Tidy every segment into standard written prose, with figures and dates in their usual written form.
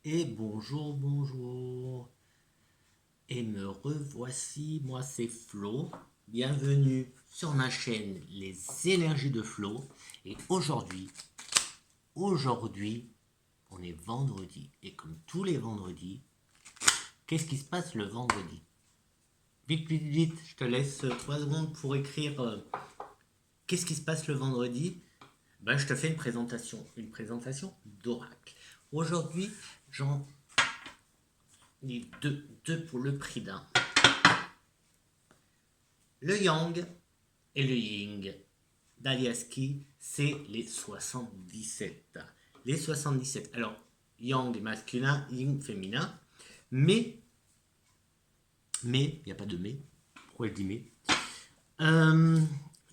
Et bonjour, bonjour. Et me revoici, moi c'est Flo. Bienvenue sur ma chaîne Les énergies de Flo. Et aujourd'hui, on est vendredi. Et comme tous les vendredis, qu'est-ce qui se passe le vendredi? Vite, vite, vite, je te laisse 3 secondes pour écrire qu'est-ce qui se passe le vendredi. Ben, je te fais une présentation d'oracle. Aujourd'hui, j'en ai deux pour le prix d'un. Le yang et le ying d'Aliaski, c'est les 77. Les 77. Alors, yang masculin, yin féminin. Mais, il n'y a pas de mais. Pourquoi je dis mais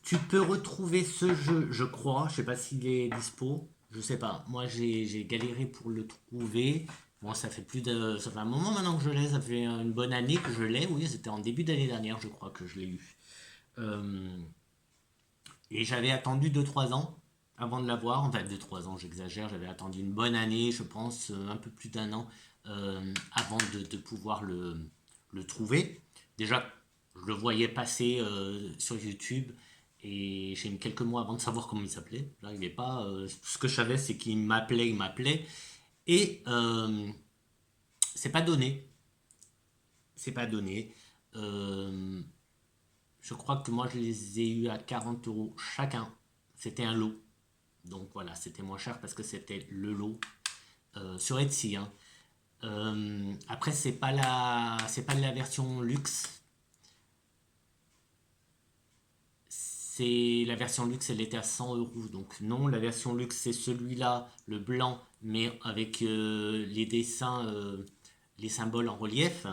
Tu peux retrouver ce jeu, je crois. Je ne sais pas s'il est dispo. Je sais pas. Moi, j'ai galéré pour le trouver. Bon, ça fait un moment maintenant que je l'ai. Ça fait une bonne année que je l'ai. Oui, c'était en début d'année dernière, je crois que je l'ai eu. Euh, Et j'avais attendu 2 3 ans avant de l'avoir. Enfin, 2 3 ans, j'exagère. J'avais attendu une bonne année, je pense, un peu plus d'un an avant de pouvoir le trouver. Déjà, je le voyais passer sur YouTube et j'ai mis quelques mois avant de savoir comment il s'appelait. J'arrivais pas. Ce que je savais, c'est qu'il m'appelait, il m'appelait. Et c'est pas donné. C'est pas donné. Euh, je crois que moi, je les ai eus à 40 euros chacun. C'était un lot. Donc voilà, c'était moins cher parce que c'était le lot sur Etsy, hein. Après, c'est pas la version luxe. C'est la version luxe, elle était à 100 euros. Donc non, la version luxe, c'est celui-là, le blanc, mais avec les dessins, les symboles en relief.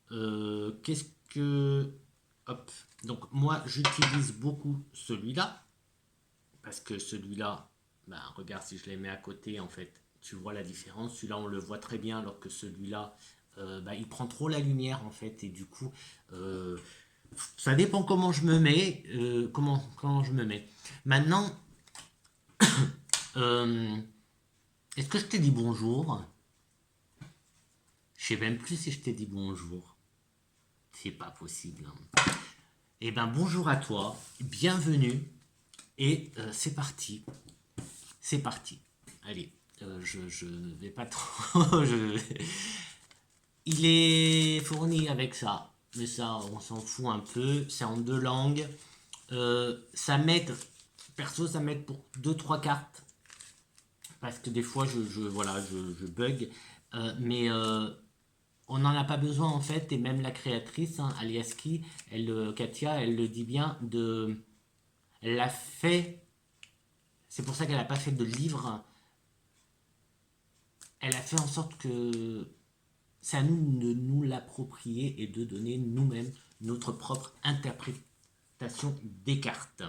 Qu'est-ce que... Hop. Donc moi, j'utilise beaucoup celui-là. Parce que celui-là, ben, regarde si je les mets à côté, en fait, tu vois la différence. Celui-là, on le voit très bien, alors que celui-là, ben, il prend trop la lumière, en fait, et du coup, euh, ça dépend comment je me mets. Comment je me mets. Maintenant, euh, est-ce que je t'ai dit bonjour? Je sais même plus si je t'ai dit bonjour. C'est pas possible, hein. Eh ben, bonjour à toi, bienvenue, et c'est parti. C'est parti. Allez, je vais pas trop. Il est fourni avec ça, mais ça, on s'en fout un peu. C'est en 2 langues. Ça m'aide, perso, ça m'aide pour 2 3 cartes. Parce que des fois, voilà, je bug. Mais on n'en a pas besoin en fait. Et même la créatrice, hein, Aliaski, Katia, elle le dit bien. Elle l'a fait. C'est pour ça qu'elle n'a pas fait de livre. Elle a fait en sorte que c'est à nous de nous l'approprier et de donner nous-mêmes notre propre interprétation des cartes.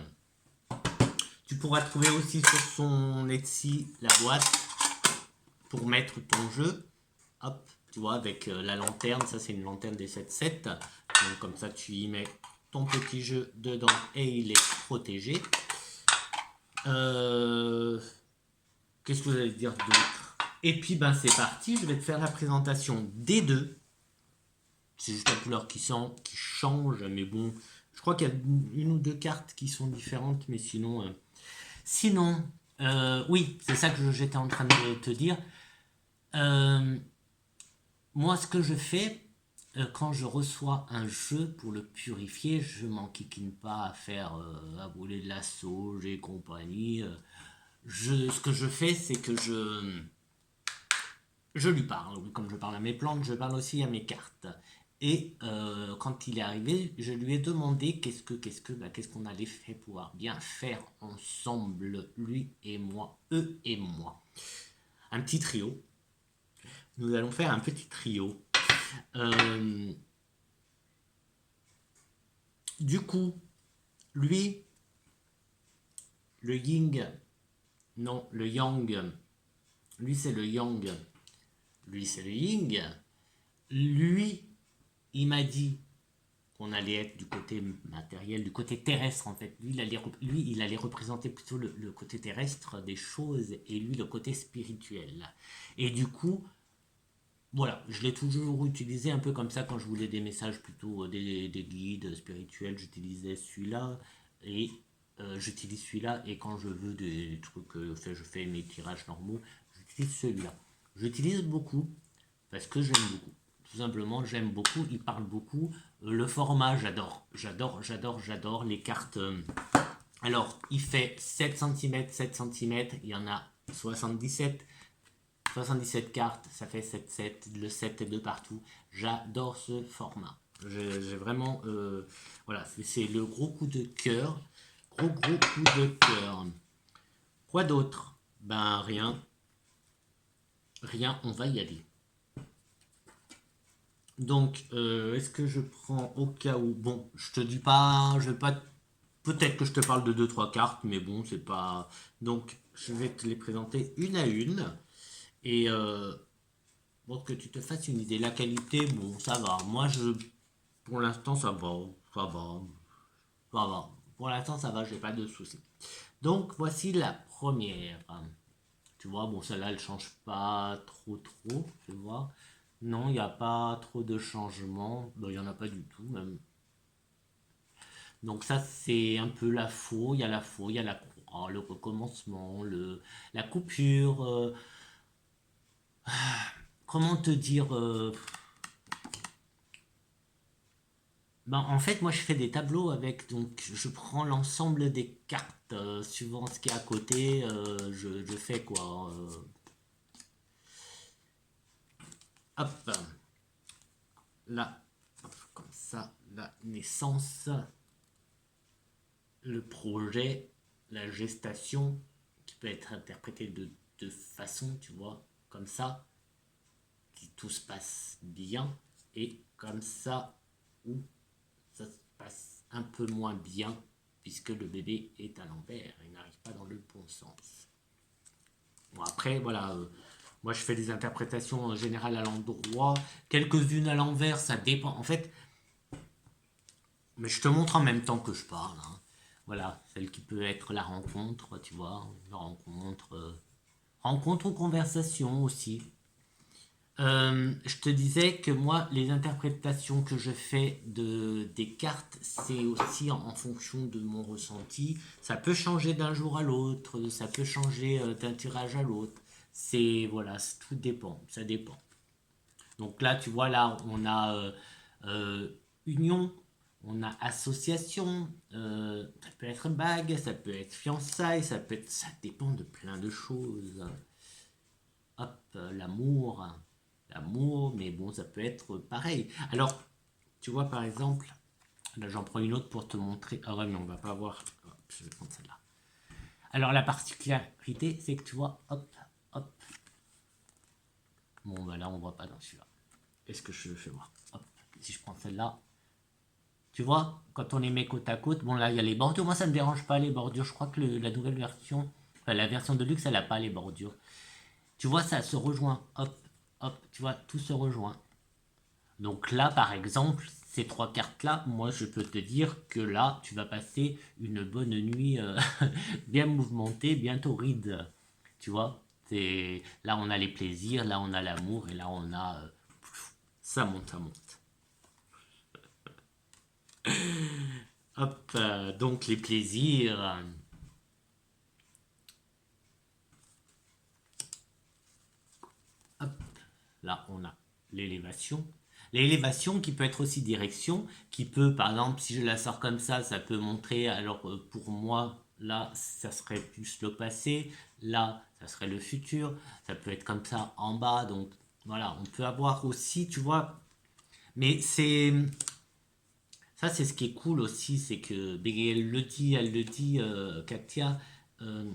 Tu pourras trouver aussi sur son Etsy la boîte pour mettre ton jeu. Hop, tu vois, avec la lanterne. Ça, c'est une lanterne des 7-7. Donc, comme ça, tu y mets ton petit jeu dedans et il est protégé. Qu'est-ce que vous allez dire d'autre? Et puis, ben, c'est parti. Je vais te faire la présentation des deux. C'est juste la couleur qui change, mais bon, je crois qu'il y a une ou deux cartes qui sont différentes, mais sinon, oui, c'est ça que j'étais en train de te dire. Euh, Moi, ce que je fais quand je reçois un jeu pour le purifier, je m'enquiquine pas à faire à brûler de la sauge et compagnie. Ce que je fais, c'est que je lui parle. Comme je parle à mes plantes, je parle aussi à mes cartes. Et quand il est arrivé, je lui ai demandé qu'est-ce qu'on allait faire pouvoir bien faire ensemble, lui et moi, eux et moi. Un petit trio. Nous allons faire un petit trio. Euh, du coup, lui, le yin, non, le yang, lui c'est le yang, lui c'est le yin. Lui, il m'a dit qu'on allait être du côté matériel, du côté terrestre en fait. Lui, il allait représenter plutôt le côté terrestre des choses et lui le côté spirituel. Et du coup, voilà, je l'ai toujours utilisé un peu comme ça quand je voulais des messages plutôt des guides spirituels, j'utilisais celui-là et j'utilise celui-là et quand je veux des trucs, je fais mes tirages normaux, j'utilise celui-là. J'utilise beaucoup parce que j'aime beaucoup. Tout simplement, j'aime beaucoup, il parle beaucoup. Le format, j'adore les cartes. Alors, il fait 7 cm, il y en a 77. 77 cartes, ça fait 7-7, le 7 est de partout. J'adore ce format. J'ai vraiment... voilà, c'est le gros coup de cœur. Gros coup de cœur. Quoi d'autre? Ben rien. Rien, on va y aller. Donc, est-ce que je prends au cas où... Bon, je te dis pas... Je vais pas... Peut-être que je te parle de deux trois cartes, mais bon, c'est pas... Donc, je vais te les présenter une à une. Et pour que tu te fasses une idée. La qualité, bon, ça va. Moi, pour l'instant, ça va. Ça va. Ça va. Pour l'instant, ça va, j'ai pas de soucis. Donc, voici la première. Tu vois, bon, celle-là, elle change pas trop, tu vois. Non, il n'y a pas trop de changements. Il n'y en a pas du tout, même. Donc, ça, c'est un peu la faux. Il y a la faux, il y a la croix, le recommencement, la coupure. Comment te dire ben, en fait, moi, je fais des tableaux avec, donc je prends l'ensemble des cartes, suivant ce qui est à côté, je fais quoi. Hop, là, hop, comme ça, la naissance, le projet, la gestation, qui peut être interprété de deux façons, tu vois, comme ça, si tout se passe bien, et comme ça, où ça se passe un peu moins bien, puisque le bébé est à l'envers, il n'arrive pas dans le bon sens. Bon, après, voilà, moi je fais des interprétations en général à l'endroit, quelques-unes à l'envers, ça dépend. En fait, mais je te montre en même temps que je parle, hein. Voilà, celle qui peut être la rencontre, tu vois, la rencontre, rencontre ou conversation aussi. Je te disais que moi, les interprétations que je fais des cartes, c'est aussi en fonction de mon ressenti. Ça peut changer d'un jour à l'autre, ça peut changer d'un tirage à l'autre. C'est, voilà, tout dépend, ça dépend. Donc là, tu vois, là, on a euh, union, on a association, ça peut être bague, ça peut être fiançailles, ça dépend de plein de choses. Hop, l'amour, mais bon, ça peut être pareil. Alors, tu vois, par exemple, là, j'en prends une autre pour te montrer. Ah ouais, mais on va pas voir. Hop, je vais prendre celle-là. Alors, la particularité, c'est que tu vois, hop, hop. Bon, bah là, on voit pas dans celui-là. Est-ce que je fais voir? Hop, si je prends celle-là, tu vois, quand on les met côte à côte, bon, là, il y a les bordures. Moi, ça ne me dérange pas les bordures. Je crois que la nouvelle version, enfin, la version de luxe, elle n'a pas les bordures. Tu vois, ça se rejoint. Hop, hop, tu vois, tout se rejoint. Donc là, par exemple, ces trois cartes-là, moi, je peux te dire que là, tu vas passer une bonne nuit bien mouvementée, bien torride. Tu vois, là, on a les plaisirs, là, on a l'amour, et là, on a... ça monte, ça monte. Hop, donc les plaisirs. Hop, là, on a l'élévation. L'élévation qui peut être aussi direction, qui peut, par exemple, si je la sors comme ça peut montrer, alors pour moi, là, ça serait plus le passé, là, ça serait le futur, ça peut être comme ça en bas, donc voilà, on peut avoir aussi, tu vois, mais ça c'est ce qui est cool aussi, c'est que, elle le dit, Katia, euh,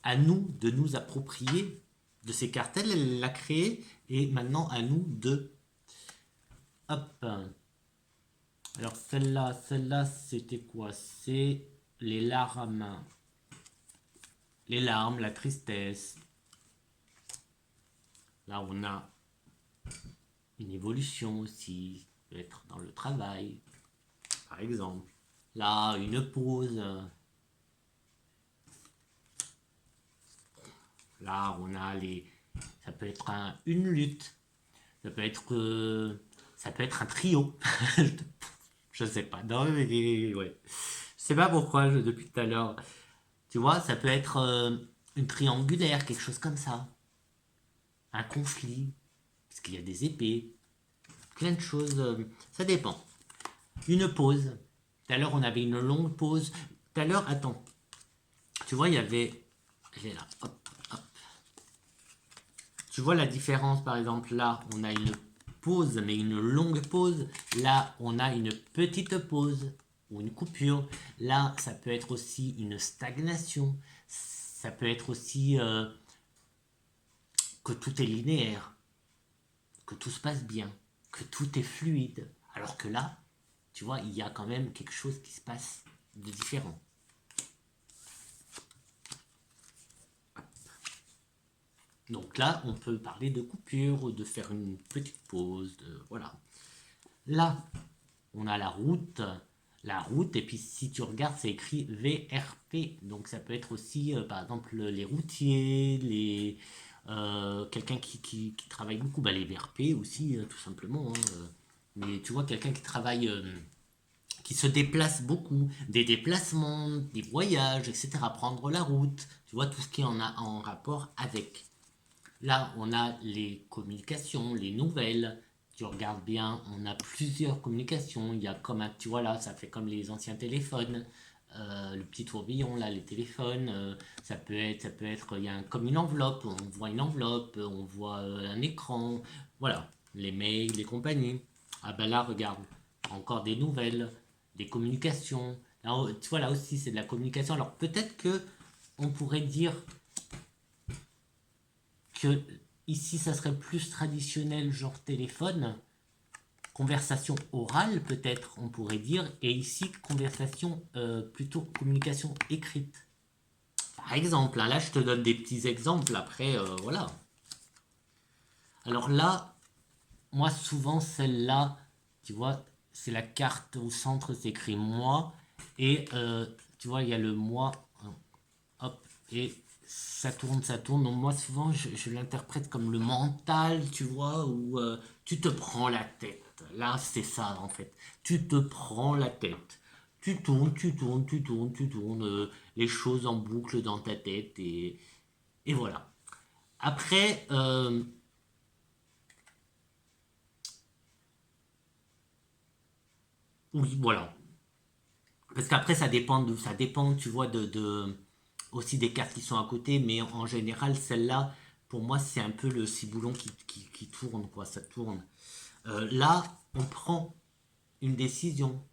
à nous de nous approprier de ces cartels, elle l'a créé, et maintenant à nous de... Hop. Alors celle-là, c'était quoi? C'est les larmes. Les larmes, la tristesse. Là, on a une évolution aussi, peut-être dans le travail, par exemple. Là, une pause. Là, on a les... Ça peut être une lutte. Ça peut être un trio. Je sais pas. Non, mais ouais. Je sais pas pourquoi depuis tout à l'heure. Tu vois, ça peut être une triangulaire, quelque chose comme ça. Un conflit, parce qu'il y a des épées, plein de choses. Ça dépend. Une pause. Tout à l'heure, on avait une longue pause. Tout à l'heure, attends. Tu vois, il y avait. Elle est là. Hop, hop. Tu vois la différence, par exemple, là, on a une pause, mais une longue pause. Là, on a une petite pause ou une coupure. Là, ça peut être aussi une stagnation. Ça peut être aussi que tout est linéaire, que tout se passe bien, que tout est fluide. Alors que là, tu vois, il y a quand même quelque chose qui se passe de différent. Donc là, on peut parler de coupure, de faire une petite pause, voilà. Là, on a la route, et puis si tu regardes, c'est écrit VRP. Donc ça peut être aussi, par exemple, les routiers, quelqu'un qui travaille beaucoup, bah, les VRP aussi, tout simplement, hein. Mais tu vois, quelqu'un qui travaille, qui se déplace beaucoup, des déplacements, des voyages, etc. Prendre la route, tu vois, tout ce qui en a en rapport avec. Là, on a les communications, les nouvelles. Tu regardes bien, on a plusieurs communications. Il y a comme un, tu vois là, ça fait comme les anciens téléphones. Le petit tourbillon là, les téléphones, il y a comme une enveloppe. On voit une enveloppe, on voit un écran. Voilà, les mails, les compagnies. Ah ben là, regarde, encore des nouvelles, des communications. Là, tu vois là aussi, c'est de la communication. Alors peut-être que on pourrait dire que ici ça serait plus traditionnel, genre téléphone, conversation orale peut-être on pourrait dire, et ici conversation plutôt communication écrite. Par exemple, hein, là je te donne des petits exemples, après voilà. Alors là, moi souvent celle-là, tu vois, c'est la carte au centre, c'est écrit moi, et tu vois, il y a le moi, hein, hop, et ça tourne. Donc moi souvent je l'interprète comme le mental, tu vois, où tu te prends la tête. Là c'est ça en fait. Tu te prends la tête. Tu tournes, tu tournes les choses en boucle dans ta tête et voilà. Après, oui, voilà. Parce qu'après ça dépend, tu vois, aussi des cartes qui sont à côté, mais en général, celle-là, pour moi, c'est un peu le ciboulon qui tourne, quoi, ça tourne. Là, on prend une décision.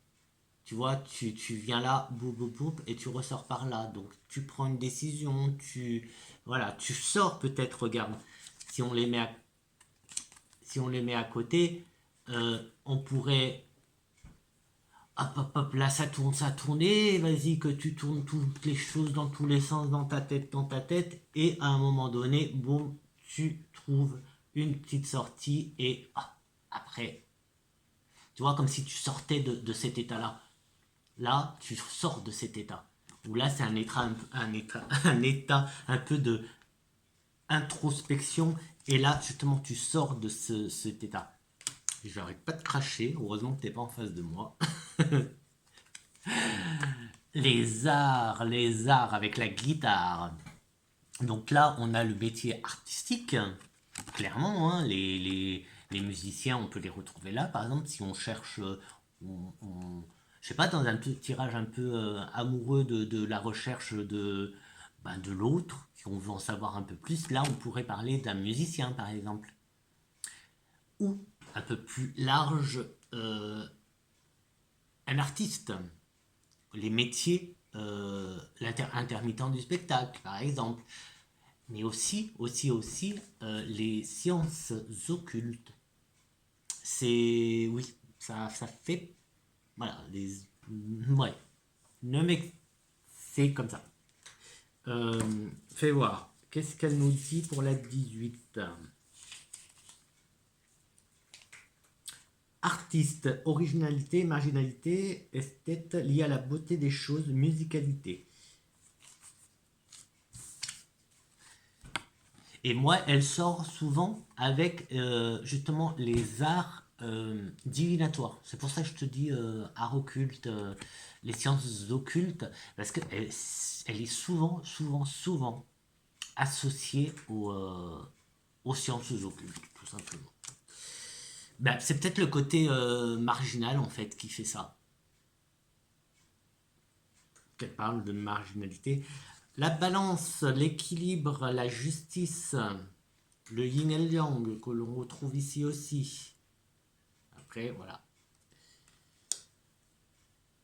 Tu vois, tu viens là, boum, boum, boum, et tu ressors par là. Donc, tu prends une décision, voilà, tu sors peut-être, regarde, si on les met à, si on les met à côté, on pourrait hop, hop, hop, là ça tourne, et vas-y que tu tournes toutes les choses dans tous les sens dans ta tête, et à un moment donné, boum, tu trouves une petite sortie, et après, tu vois, comme si tu sortais de cet état-là. Là, tu sors de cet état. Ou là, c'est un état un peu de introspection, et là, justement, tu sors de cet état. J'arrête pas de cracher, heureusement que t'es pas en face de moi. Les arts avec la guitare. Donc là, on a le métier artistique, clairement, hein, les musiciens, on peut les retrouver là. Par exemple, si on cherche, je sais pas, dans un tirage un peu amoureux de la recherche de l'autre, si on veut en savoir un peu plus, là, on pourrait parler d'un musicien, par exemple. Ou, un peu plus large, un artiste. Les métiers, l'intermittent du spectacle, par exemple, mais aussi les sciences occultes. C'est, oui, ça fait, voilà, ouais, ne m'ex- c'est comme ça. Fais voir, qu'est-ce qu'elle nous dit pour la 18? Artiste, originalité, marginalité, esthète liée à la beauté des choses, musicalité. Et moi, elle sort souvent avec justement les arts divinatoires. C'est pour ça que je te dis art occulte, les sciences occultes, parce qu'elle elle est souvent, souvent, souvent associée aux sciences occultes, tout simplement. Ben, c'est peut-être le côté marginal en fait qui fait ça. Qu'elle parle de marginalité. La balance, l'équilibre, la justice, le yin et le yang que l'on retrouve ici aussi. Après, voilà.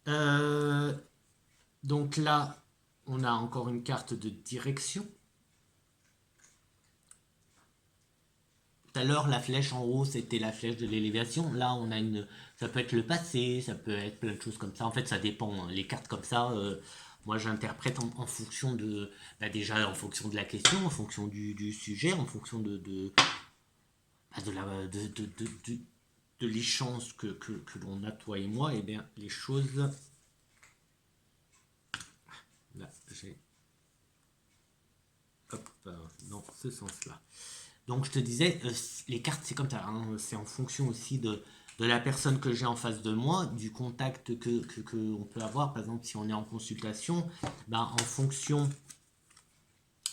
Euh, donc là, on a encore une carte de direction. Tout à l'heure, la flèche en haut, c'était la flèche de l'élévation. Là, on a une. Ça peut être le passé, ça peut être plein de choses comme ça. En fait, ça dépend, hein. Les cartes comme ça, moi, j'interprète en fonction de. Bah, déjà, en fonction de la question, en fonction du sujet, en fonction bah, de l'échange que l'on a, toi et moi. Et bien, les choses. Là, j'ai. Hop, dans ce sens-là. Donc je te disais, les cartes c'est comme ça, hein, c'est en fonction aussi de la personne que j'ai en face de moi, du contact que on peut avoir. Par exemple, si on est en consultation, ben, en fonction,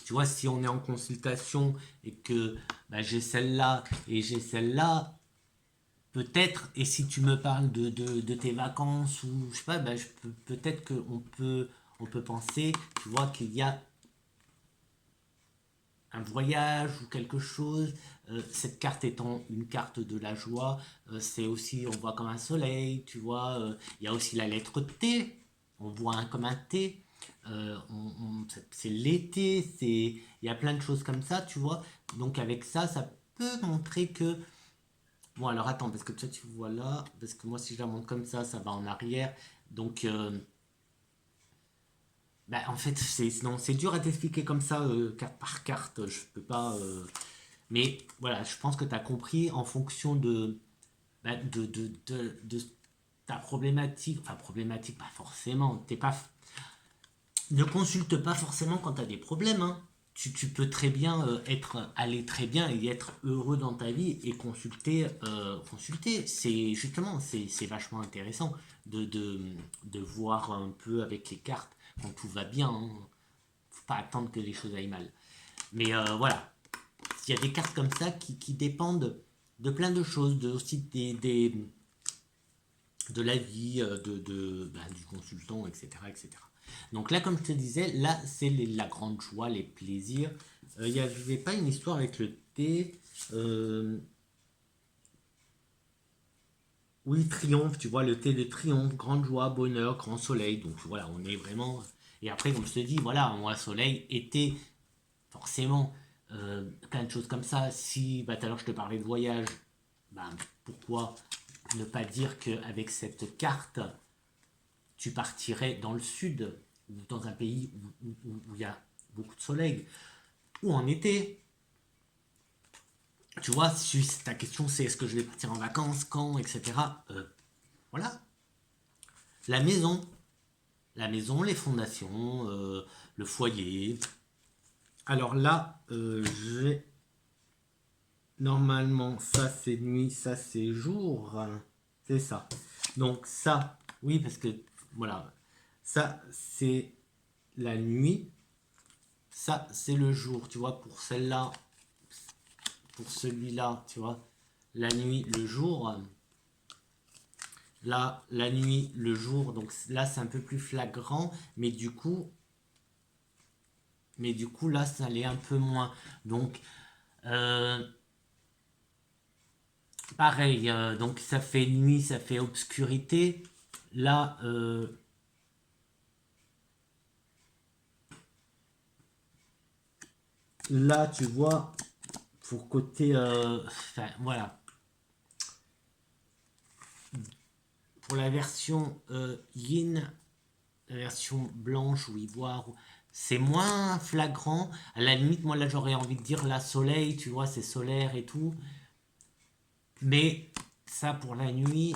tu vois, si on est en consultation et que ben, j'ai celle-là et j'ai celle-là, peut-être, et si tu me parles de tes vacances ou je sais pas, ben, peut-être on peut penser, tu vois, qu'il y a un voyage ou quelque chose. Cette carte étant une carte de la joie, c'est aussi, on voit comme un soleil, tu vois. Il y a aussi la lettre T, on voit comme un T. C'est l'été, il y a plein de choses comme ça, tu vois. Donc avec ça, ça peut montrer que... Bon alors attends, parce que toi tu vois là, parce que moi si je la montre comme ça va en arrière. Donc bah, en fait, non, c'est dur à t'expliquer comme ça, carte par carte. Je peux pas. Mais voilà, je pense que tu as compris en fonction bah, de ta problématique. Enfin, problématique, pas forcément. T'es pas, ne consulte pas forcément quand tu as des problèmes, hein. Tu peux très bien aller très bien et être heureux dans ta vie et consulter. C'est justement, c'est vachement intéressant de voir un peu avec les cartes quand tout va bien, hein. Faut pas attendre que les choses aillent mal. Mais voilà, il y a des cartes comme ça qui dépendent de plein de choses, aussi de la vie bah, du consultant, etc., etc. Donc là, comme je te disais, là, c'est la grande joie, les plaisirs. Il n'y avait pas une histoire avec le thé. Oui, triomphe, tu vois, le thé de triomphe, grande joie, bonheur, grand soleil. Donc voilà, on est vraiment... Et après, comme je te dis, voilà, moi, soleil, été, forcément, plein de choses comme ça. Si, bah, tout à l'heure, je te parlais de voyage, bah, pourquoi ne pas dire qu'avec cette carte, tu partirais dans le sud, ou dans un pays où il y a beaucoup de soleil, ou en été. Tu vois, si ta question c'est est-ce que je vais partir en vacances, quand, etc. Voilà. La maison. La maison, les fondations, le foyer. Alors là, j'ai... Normalement, ça c'est nuit, ça c'est jour. C'est ça. Donc ça, oui, parce que, voilà. Ça, c'est la nuit. Ça, c'est le jour, tu vois, pour celle-là, pour celui-là, tu vois, la nuit, le jour. Là, la nuit, le jour, donc là, c'est un peu plus flagrant, mais du coup, là, ça l'est un peu moins. Donc, euh, pareil, donc ça fait nuit, ça fait obscurité. Là, là, tu vois, pour côté, enfin, voilà, pour la version yin, la version blanche ou ivoire, c'est moins flagrant. À la limite, moi là j'aurais envie de dire la soleil, tu vois, c'est solaire et tout. Mais ça pour la nuit,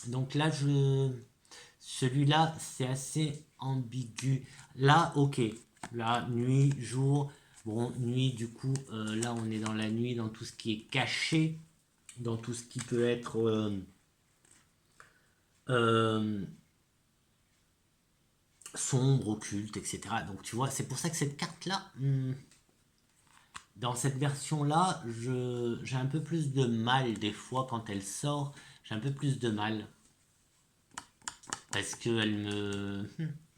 donc là celui-là c'est assez ambigu. Là, ok, la nuit, jour. Bon, nuit, du coup, là, on est dans la nuit, dans tout ce qui est caché, dans tout ce qui peut être euh, sombre, occulte, etc. Donc, tu vois, c'est pour ça que cette carte-là, dans cette version-là, j'ai un peu plus de mal, des fois, quand elle sort, j'ai un peu plus de mal. Parce qu'elle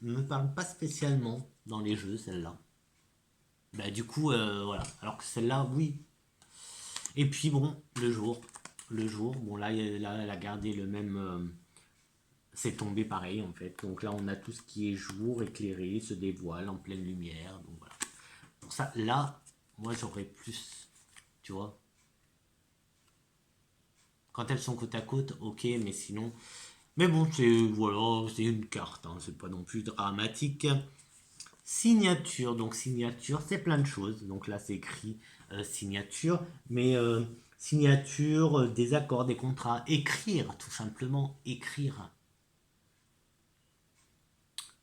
me parle pas spécialement dans les jeux, celle-là. Bah, du coup, voilà. Alors que celle-là, oui. Et puis, bon, le jour. Le jour, bon, là, elle a gardé le même. C'est tombé pareil, en fait. Donc là, on a tout ce qui est jour, éclairé, se dévoile en pleine lumière. Donc voilà. Pour ça, là, moi, j'aurais plus. Tu vois. Quand elles sont côte à côte, ok, mais sinon. Mais bon, c'est voilà, c'est une carte, hein, c'est pas non plus dramatique. Signature, donc signature, c'est plein de choses. Donc là, c'est écrit signature, mais signature, des accords, des contrats, écrire, tout simplement, écrire.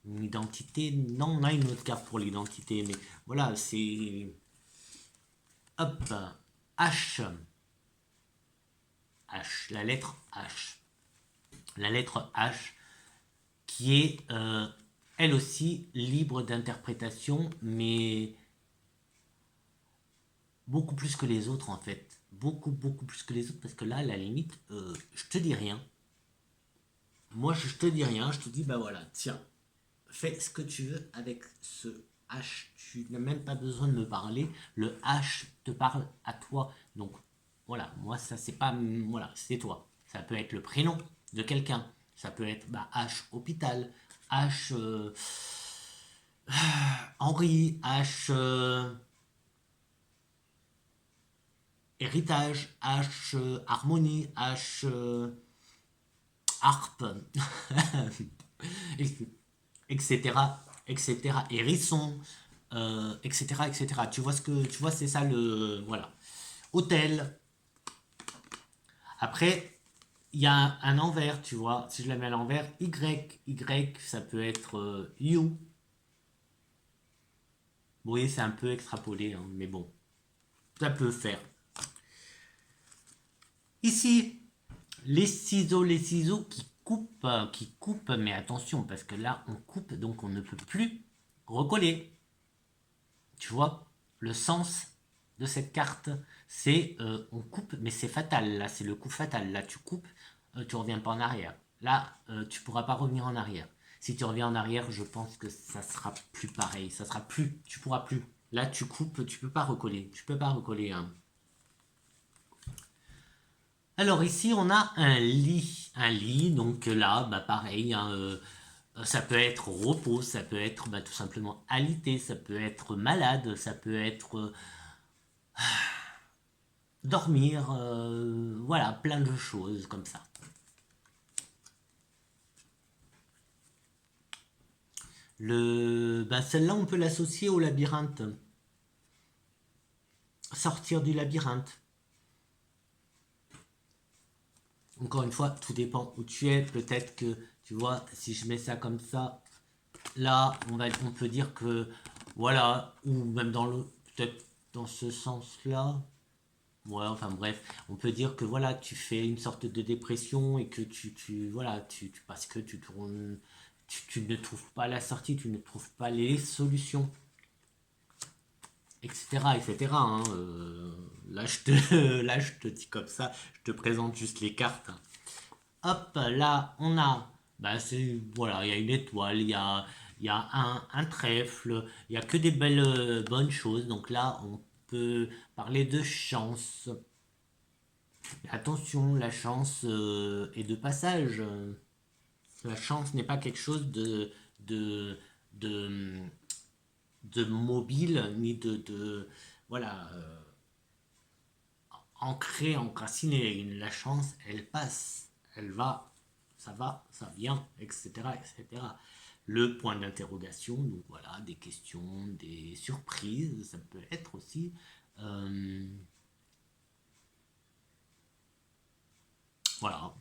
Une identité, non, on a une autre carte pour l'identité, mais voilà, c'est. Hop, H, H, la lettre H. La lettre H qui est elle aussi libre d'interprétation, mais beaucoup plus que les autres en fait. Beaucoup, beaucoup plus que les autres, parce que là, à la limite, je te dis rien. Moi, je te dis rien, je te dis, bah voilà, tiens, fais ce que tu veux avec ce H. Tu n'as même pas besoin de me parler. Le H te parle à toi. Donc, voilà, moi, ça, c'est pas. Voilà, c'est toi. Ça peut être le prénom de quelqu'un. Ça peut être bah, H hôpital, H Henri, H héritage, H harmonie, H harpe, etc., etc., hérisson, etc., etc. Tu vois ce que tu vois, c'est ça le voilà. Hôtel. Après, il y a un envers, tu vois. Si je la mets à l'envers, Y, ça peut être you. Vous voyez, c'est un peu extrapolé, hein, mais bon, ça peut faire. Ici, les ciseaux qui coupent, mais attention, parce que là, on coupe, donc on ne peut plus recoller. Tu vois, le sens de cette carte, c'est on coupe, mais c'est fatal. Là, c'est le coup fatal. Là, tu coupes, tu reviens pas en arrière. Là, tu pourras pas revenir en arrière. Si tu reviens en arrière, je pense que ça sera plus pareil. Ça sera plus, tu pourras plus. Là, tu coupes, tu peux pas recoller. Tu peux pas recoller. Hein. Alors ici, on a un lit. Un lit, donc là, bah pareil, hein, ça peut être repos, ça peut être bah, tout simplement alité, ça peut être malade, ça peut être dormir, voilà, plein de choses comme ça. Bah, celle-là, on peut l'associer au labyrinthe. Sortir du labyrinthe. Encore une fois, tout dépend où tu es. Peut-être que, tu vois, si je mets ça comme ça, là, on peut dire que, voilà, ou même peut-être dans ce sens-là. Ouais, enfin bref, on peut dire que voilà, tu fais une sorte de dépression et que voilà, parce que tu tournes, tu ne trouves pas la sortie, tu ne trouves pas les solutions, etc., etc. Hein, là, là, je te dis comme ça, je te présente juste les cartes. Hop, là, on a, bah, voilà, il y a une étoile, il y a un trèfle, il y a que des belles, bonnes choses. Donc là, on peut parler de chance. Attention, la chance est de passage. La chance n'est pas quelque chose de, de, de mobile, ni voilà, ancré, enraciné. La chance, elle passe, elle va, ça vient, etc., etc. Le point d'interrogation, donc voilà, des questions, des surprises, ça peut être aussi. euh, voilà,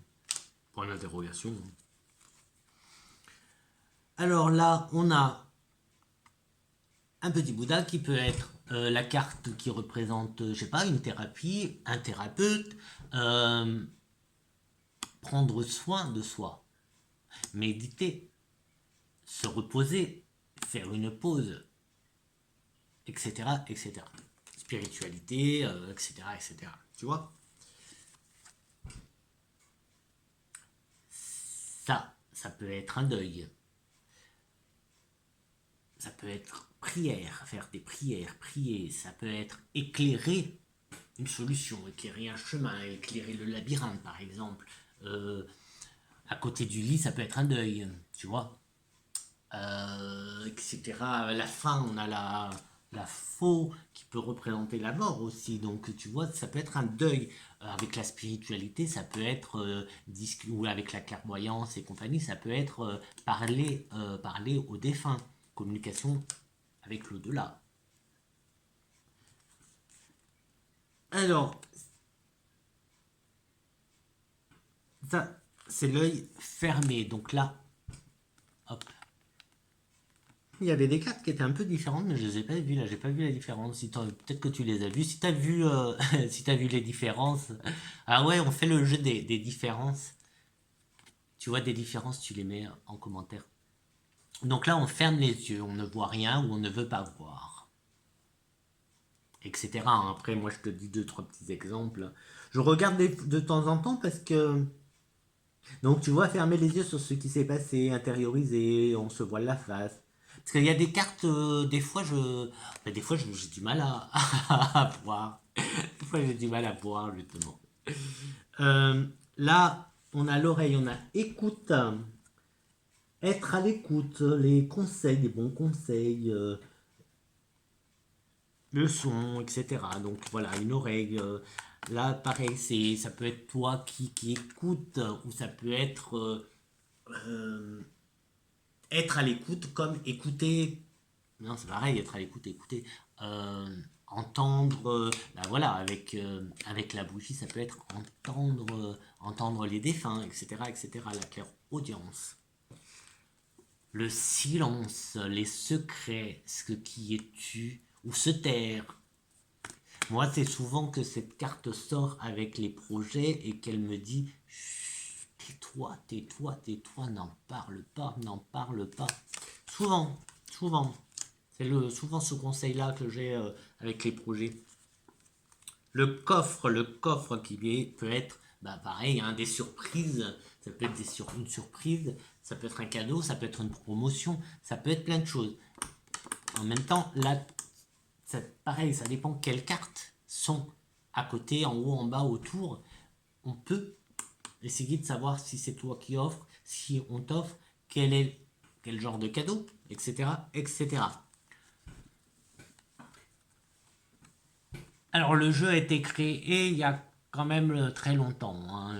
point d'interrogation. Alors là, on a un petit Bouddha qui peut être La carte qui représente, je sais pas, une thérapie, un thérapeute, euh, prendre soin de soi, méditer, se reposer, faire une pause, etc., etc. Spiritualité, etc., etc. Tu vois? Ça peut être un deuil. Ça peut être prière, faire des prières, prier. Ça peut être éclairer une solution, éclairer un chemin, éclairer le labyrinthe, par exemple. Euh, à côté du lit, ça peut être un deuil, tu vois, etc. La fin, on a la faux qui peut représenter la mort aussi. Donc, tu vois, ça peut être un deuil. Avec la spiritualité, ça peut être, ou avec la clairvoyance et compagnie, ça peut être parler aux défunts. Communication avec l'au-delà. Alors, ça, c'est l'œil fermé. Donc là, hop. Il y avait des cartes qui étaient un peu différentes, mais je les ai pas vues là. J'ai pas vu la différence. Si peut-être que tu les as vues. Si t'as vu, si t'as vu les différences. Ah ouais, on fait le jeu des différences. Tu vois des différences, tu les mets en commentaire. Donc là, on ferme les yeux, on ne voit rien ou on ne veut pas voir, etc. Après, moi, je te dis deux, trois petits exemples. Je regarde de temps en temps parce que donc tu vois, fermer les yeux sur ce qui s'est passé, intérioriser, on se voit la face. Parce qu'il y a des cartes, des fois j'ai du mal à voir. Des fois j'ai du mal à voir justement. Là, on a l'oreille, on a écoute, être à l'écoute, les conseils, les bons conseils, le son, etc. Donc voilà, une oreille. Là, pareil, ça peut être toi qui écoute, ou ça peut être à l'écoute comme écouter. Non, c'est pareil, être à l'écoute, écouter. Euh, entendre, bah voilà, avec la bougie, ça peut être entendre les défunts, etc., etc., la claire audience. Le silence, les secrets, ce qui est tu, ou se taire. Moi, c'est souvent que cette carte sort avec les projets et qu'elle me dit tais-toi, tais-toi, tais-toi, n'en parle pas. Souvent, souvent. C'est souvent ce conseil-là que j'ai avec les projets. Le coffre peut être, bah, pareil, hein, des surprises. Ça peut être une surprise, ça peut être un cadeau, ça peut être une promotion, ça peut être plein de choses. En même temps, là, pareil, ça dépend quelles cartes sont à côté, en haut, en bas, autour. On peut essayer de savoir si c'est toi qui offres, si on t'offre, quel genre de cadeau, etc., etc. Alors le jeu a été créé il y a quand même très longtemps, hein.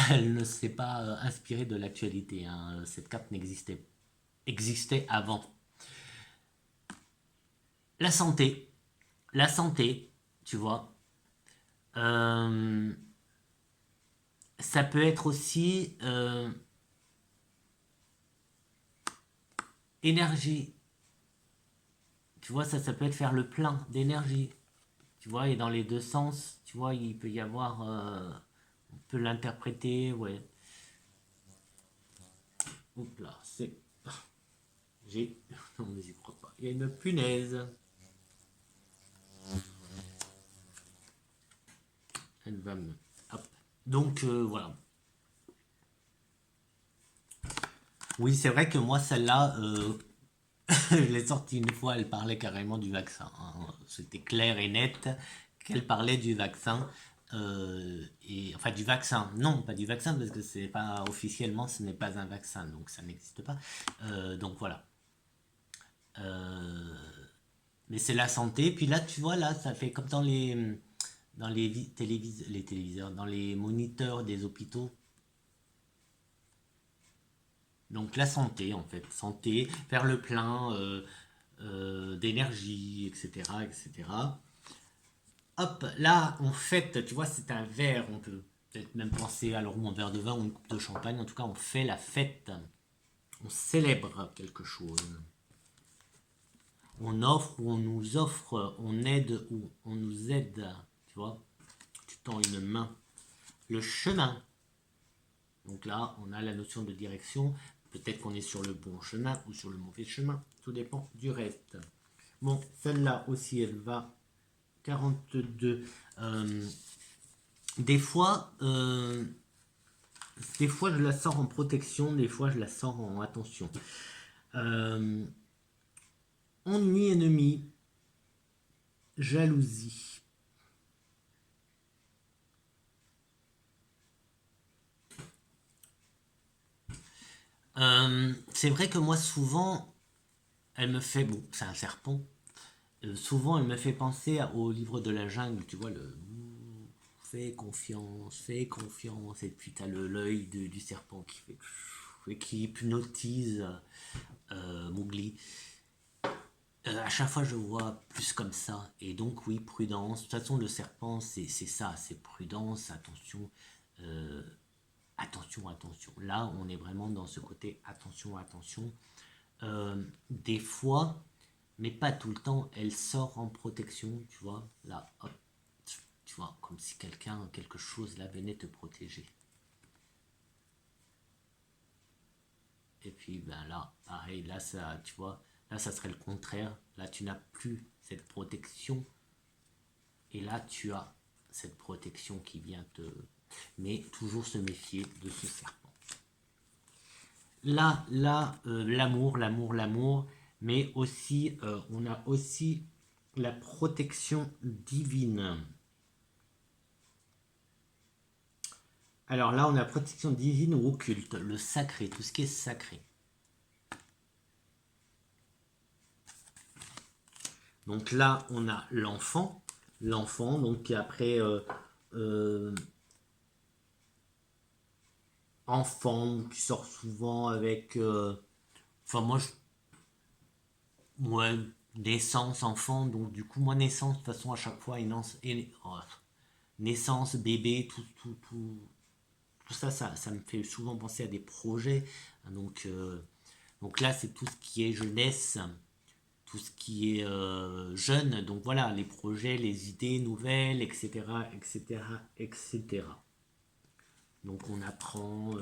Elle ne s'est pas inspirée de l'actualité, hein. Cette carte existait avant. La santé, la santé, tu vois. Euh, ça peut être aussi énergie. Tu vois, ça peut être faire le plein d'énergie. Tu vois, et dans les deux sens, tu vois, il peut y avoir, on peut l'interpréter, ouais. Oups là, j'ai, non mais j'y crois pas. Il y a une punaise. Elle va me, hop. Donc voilà. Oui, c'est vrai que moi celle-là, je l'ai sortie une fois. Elle parlait carrément du vaccin, hein. C'était clair et net qu'elle parlait du vaccin. Et enfin du vaccin, non, pas du vaccin parce que c'est pas officiellement, ce n'est pas un vaccin, donc ça n'existe pas. Donc voilà. Euh, mais c'est la santé. Puis là, tu vois, là, ça fait comme les téléviseurs, dans les moniteurs des hôpitaux. Donc la santé, en fait, santé, faire le plein d'énergie, etc., etc. Hop, là, on fête, tu vois, c'est un verre, on peut peut-être même penser alors ou un verre de vin ou une coupe de champagne. En tout cas, on fait la fête, on célèbre quelque chose. On offre ou on nous offre, on aide ou on nous aide. Tu vois, tu tends une main. Le chemin. Donc là, on a la notion de direction. Peut-être qu'on est sur le bon chemin ou sur le mauvais chemin. Tout dépend du reste. Bon, celle-là aussi, elle va 42. Des fois, je la sors en protection, des fois, je la sors en attention. Ennui, ennemi, jalousie. C'est vrai que moi, souvent, elle me fait... Bon, c'est un serpent. Souvent, elle me fait penser au livre de la jungle, tu vois, le... Fais confiance, et puis t'as l'œil du serpent qui fait... et qui hypnotise Mowgli. À chaque fois, je vois plus comme ça. Et donc, oui, prudence. De toute façon, le serpent, c'est ça. C'est prudence, attention. euh, attention. Là, on est vraiment dans ce côté attention. Des fois, mais pas tout le temps, elle sort en protection, tu vois. Là, hop, tu vois, comme si quelque chose là venait te protéger. Et puis, ben là, pareil, là, ça, tu vois, là, ça serait le contraire. Là, tu n'as plus cette protection. Et là, tu as cette protection qui vient te... Mais toujours se méfier de ce serpent. Là, l'amour, mais aussi, on a aussi la protection divine. Alors là, on a protection divine ou occulte, le sacré, tout ce qui est sacré. Donc là, on a l'enfant, donc qui après enfant, qui sort souvent avec, enfin moi, ouais, naissance, enfant, donc du coup, moi naissance, de toute façon, à chaque fois, naissance, bébé, tout ça, ça me fait souvent penser à des projets. Donc, donc là, c'est tout ce qui est jeunesse, tout ce qui est jeune. Donc voilà, les projets, les idées nouvelles, etc., etc., etc. Donc on apprend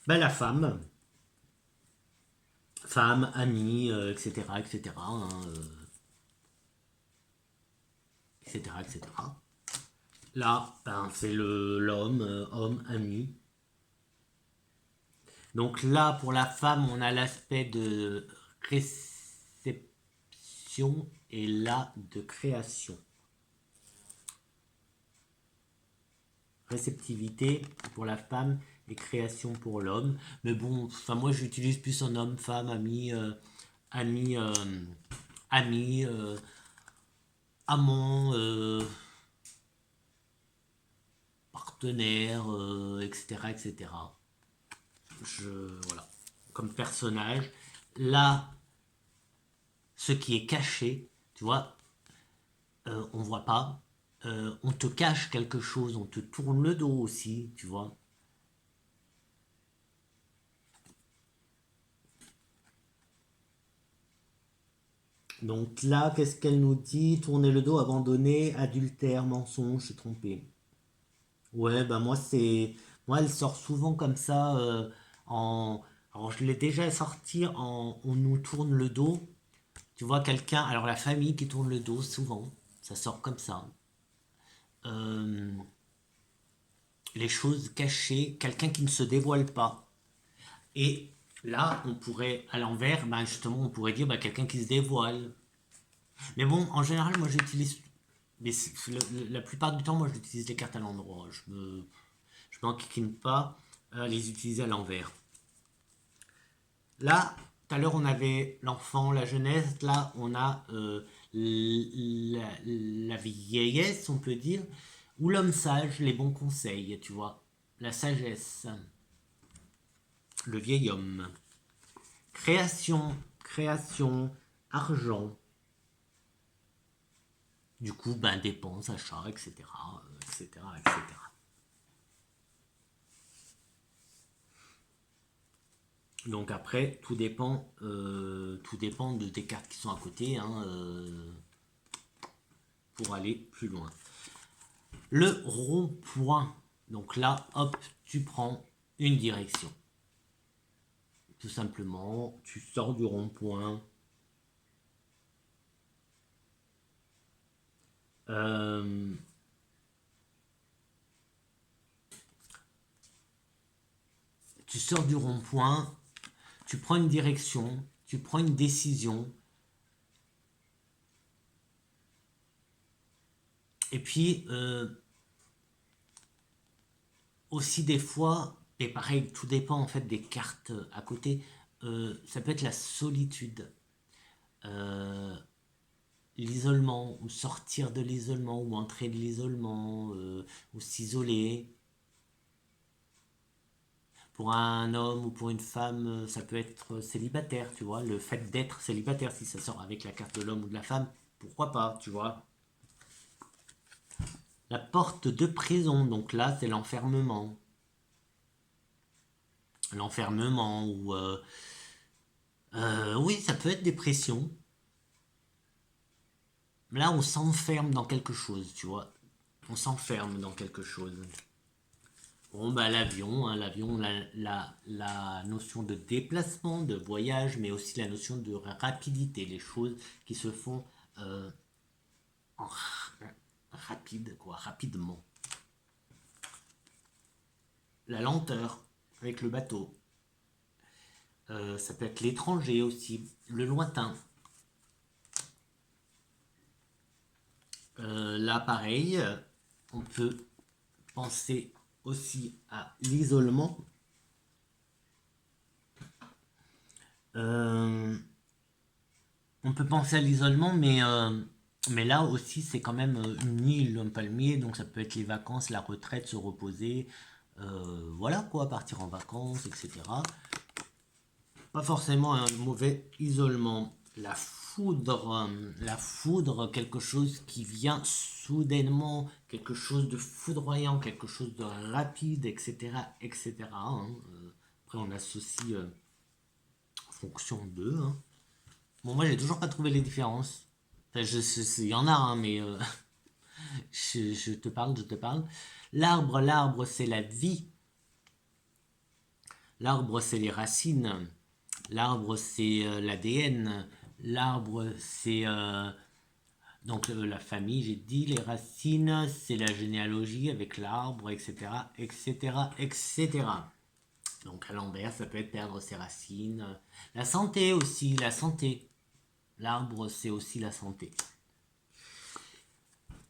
la femme, amie, etc., etc., hein, etc., etc. Là, ben, c'est l'homme, homme, ami. Donc là, pour la femme, on a l'aspect de réception et là de création. Réceptivité pour la femme et création pour l'homme. Mais bon, enfin moi j'utilise plus un homme, femme, ami, ami, ami, amant, partenaire, etc., etc. Voilà, comme personnage. Là, ce qui est caché, tu vois, on voit pas. On te cache quelque chose, on te tourne le dos aussi, tu vois. Donc là, qu'est-ce qu'elle nous dit? Tourner le dos, abandonner, adultère, mensonge, se tromper. Ouais, bah moi c'est, moi elle sort souvent comme ça. En, alors je l'ai déjà sorti en, on nous tourne le dos. Tu vois quelqu'un, alors la famille qui tourne le dos souvent, ça sort comme ça. Euh, les choses cachées, quelqu'un qui ne se dévoile pas. Et là, on pourrait, à l'envers, ben justement, on pourrait dire ben, quelqu'un qui se dévoile. Mais bon, en général, moi j'utilise. Mais la plupart du temps, moi j'utilise les cartes à l'endroit. Je m'enquiquine pas à les utiliser à l'envers. Là, tout à l'heure, on avait l'enfant, la jeunesse. Là, on a la vieillesse, on peut dire. Ou l'homme sage, les bons conseils, tu vois. La sagesse. Le vieil homme. Création, argent. Du coup, ben, dépenses, achats, etc., etc., etc. Donc après, tout dépend de tes cartes qui sont à côté, hein, pour aller plus loin. Le rond-point. Donc là, hop, tu prends une direction. Tout simplement, tu sors du rond-point. Tu sors du rond-point, tu prends une direction, tu prends une décision. Et puis, aussi des fois, et pareil, tout dépend en fait des cartes à côté, ça peut être la solitude, euh, l'isolement, ou sortir de l'isolement, ou entrer de l'isolement, ou s'isoler. Pour un homme ou pour une femme, ça peut être célibataire, tu vois. Le fait d'être célibataire, si ça sort avec la carte de l'homme ou de la femme, pourquoi pas, tu vois. La porte de prison, donc là, c'est l'enfermement. L'enfermement, ou... oui, ça peut être dépression. Là, on s'enferme dans quelque chose, tu vois. On s'enferme dans quelque chose. Bon, bah l'avion, hein, l'avion, la notion de déplacement, de voyage, mais aussi la notion de rapidité, les choses qui se font euh, en rapide, quoi, rapidement. La lenteur avec le bateau. Ça peut être l'étranger aussi, le lointain. Là, pareil, on peut penser aussi à l'isolement. Euh, on peut penser à l'isolement, mais là aussi, c'est quand même une île, un palmier, donc ça peut être les vacances, la retraite, se reposer, voilà quoi, partir en vacances, etc. Pas forcément un mauvais isolement. La foudre, quelque chose qui vient soudainement, quelque chose de foudroyant, quelque chose de rapide, etc., etc. Hein. Après, on associe en fonction d'eux. Hein. Bon, moi, j'ai toujours pas trouvé les différences. Enfin, il y en a, hein, mais je te parle, je te parle. L'arbre, c'est la vie. L'arbre, c'est les racines. L'arbre, c'est l'ADN. L'arbre, c'est donc la famille, j'ai dit. Les racines, c'est la généalogie avec l'arbre, etc., etc., etc. Donc à l'envers, ça peut être perdre ses racines. La santé aussi, la santé. L'arbre, c'est aussi la santé.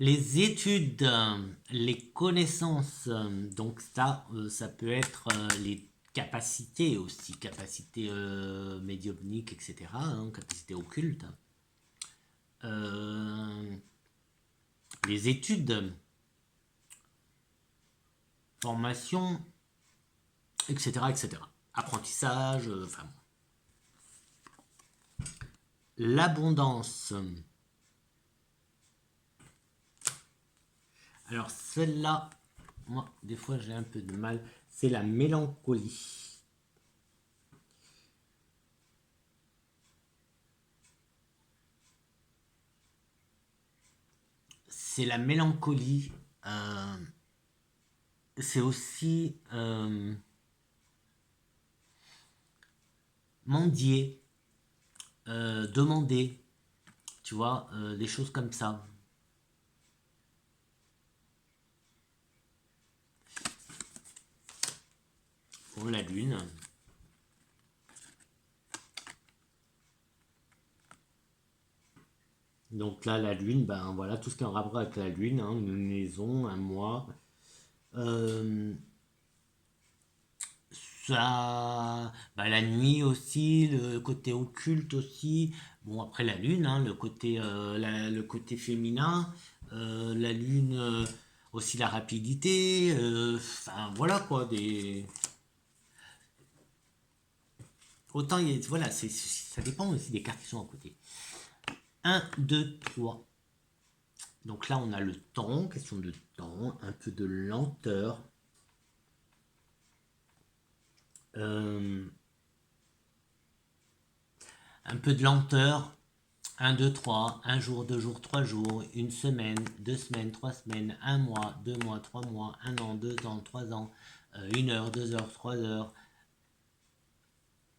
Les études, les connaissances, donc ça peut être les capacités aussi, capacités médiumniques, etc., hein, capacités occultes. Euh, les études, formation, etc., etc. Apprentissage, enfin bon. L'abondance. Alors celle-là, moi, des fois j'ai un peu de mal. C'est la mélancolie. C'est la mélancolie. C'est aussi mendier, demander, tu vois, des choses comme ça. Pour la lune. Donc là, la lune, ben voilà, tout ce qui est en rapport avec la lune, hein, une maison, un mois. Euh, ça, bah, la nuit aussi, le côté occulte aussi. Bon, après la lune, hein, le côté féminin, la lune, aussi la rapidité. Enfin, voilà quoi, des. Autant, voilà, ça dépend aussi des cartes qui sont à côté. Un, 2, 3. Donc là, on a le temps, question de temps, un peu de lenteur. Euh, un peu de lenteur. Un, 2, 3, un jour, 2 jours, 3 jours, une semaine, 2 semaines, 3 semaines, un mois, 2 mois, 3 mois, un an, 2 ans, 3 ans, 1 heure, 2 heures, 3 heures.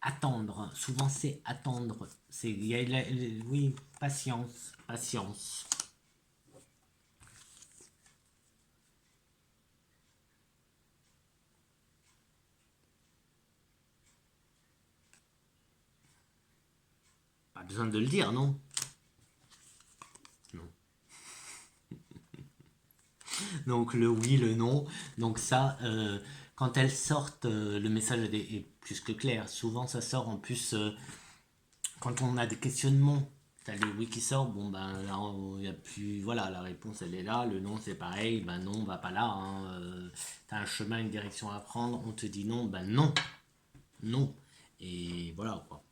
Attendre, souvent c'est attendre. Oui, patience, patience. Pas besoin de le dire, non? Non. Donc le oui, le non. Donc ça, quand elles sortent, le message est plus que clair. Souvent ça sort en plus quand on a des questionnements. T'as les oui qui sortent, bon ben là il y a plus, voilà, la réponse elle est là, le non c'est pareil, ben non, va pas là, hein, t'as un chemin, une direction à prendre, on te dit non, ben non, non, et voilà quoi.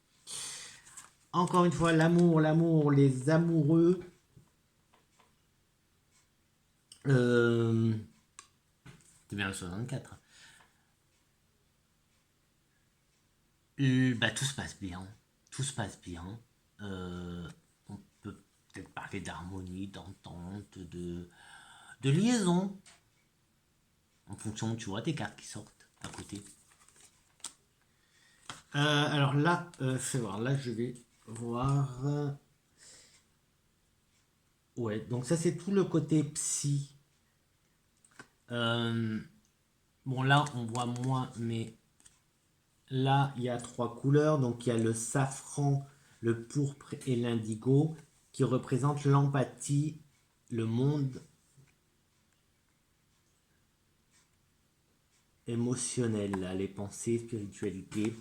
Encore une fois, l'amour, l'amour, les amoureux, euh, c'est bien le 64. Bah, tout se passe bien. Tout se passe bien. On peut peut-être parler d'harmonie, d'entente, de liaison. En fonction, tu vois, des cartes qui sortent à côté. Alors là, fais voir. Là, je vais voir. Ouais, donc ça, c'est tout le côté psy. Euh, bon, là, on voit moins, mais là, il y a 3 couleurs. Donc, il y a le safran, le pourpre et l'indigo qui représentent l'empathie, le monde émotionnel, là, les pensées, spiritualité,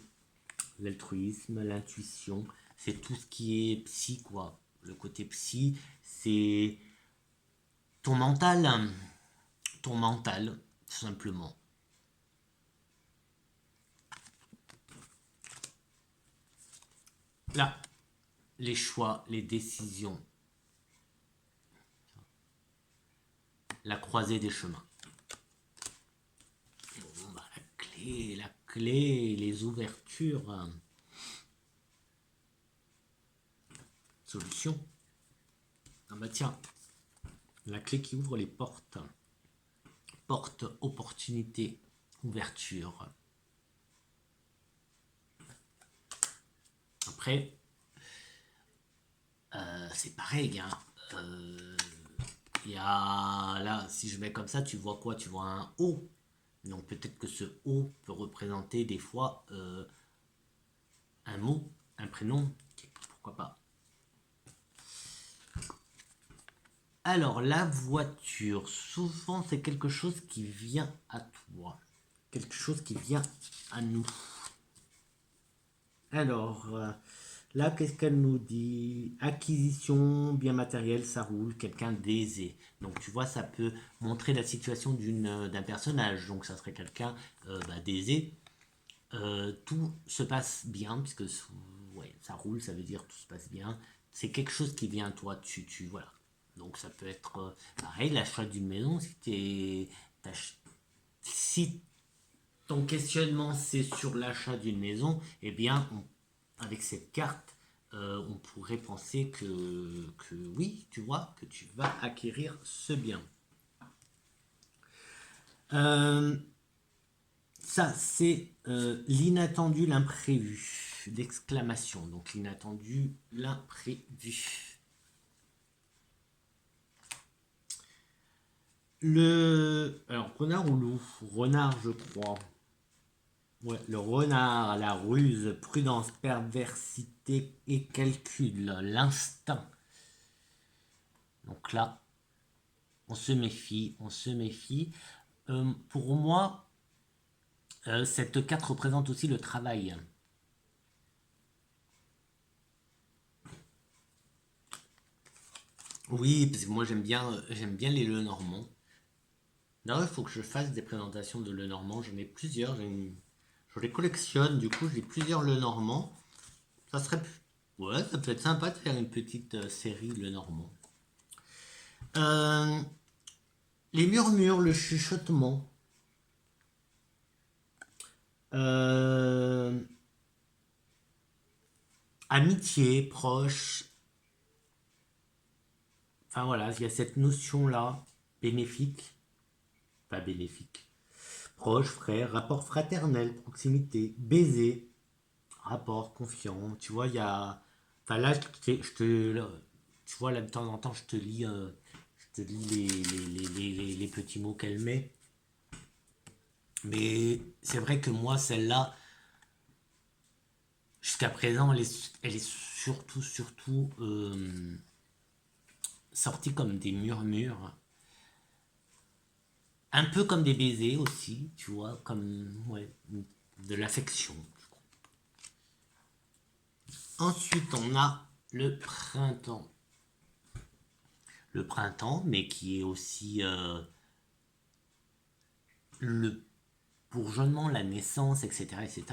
l'altruisme, l'intuition. C'est tout ce qui est psy, quoi. Le côté psy, c'est ton mental, hein. Ton mental, tout simplement. Là, les choix, les décisions, la croisée des chemins. Bon, bah, la clé, les ouvertures. Solution. Ah bah tiens, la clé qui ouvre les portes. Porte, opportunité, ouverture. Après, c'est pareil, hein. Il y a là, si je mets comme ça, tu vois quoi? Tu vois un O. Donc peut-être que ce O peut représenter des fois un mot, un prénom. Pourquoi pas? Alors la voiture, souvent c'est quelque chose qui vient à toi. Quelque chose qui vient à nous. Alors, là, qu'est-ce qu'elle nous dit? Acquisition, bien matériel, ça roule, quelqu'un d'aisé. Donc, tu vois, ça peut montrer la situation d'un personnage. Donc, ça serait quelqu'un d'aisé. Tout se passe bien, puisque ouais, ça roule, ça veut dire tout se passe bien. C'est quelque chose qui vient à toi, voilà. Donc, ça peut être pareil, l'achat d'une maison. Si ton questionnement c'est sur l'achat d'une maison, eh bien, avec cette carte, on pourrait penser que oui, tu vois, que tu vas acquérir ce bien. Euh, Ça, c'est l'inattendu, l'imprévu, d'exclamation. Donc l'inattendu, l'imprévu. Alors, renard ou loup? Renard, je crois. Ouais, le renard, la ruse, prudence, perversité et calcul, l'instinct. Donc là, on se méfie, on se méfie. Pour moi, cette carte représente aussi le travail. Oui, parce que moi j'aime bien les Lenormand. D'ailleurs, il faut que je fasse des présentations de Lenormand. J'en ai plusieurs. Je les collectionne. Du coup, j'ai plusieurs Lenormand. Ça serait, ouais, ça peut être sympa de faire une petite série Lenormand. Euh, les murmures, le chuchotement. Euh, amitié, proche. Enfin voilà, il y a cette notion-là, bénéfique, pas bénéfique. Proche, frère, rapport fraternel, proximité, baiser, rapport, confiant. Tu vois, il y a. Enfin là, tu vois, là de temps en temps, je te lis les petits mots qu'elle met. Mais c'est vrai que moi, celle-là, jusqu'à présent, elle est surtout sortie comme des murmures. Un peu comme des baisers aussi, tu vois, comme ouais, de l'affection. Ensuite, on a le printemps. Le printemps, mais qui est aussi le bourgeonnement, la naissance, etc., etc.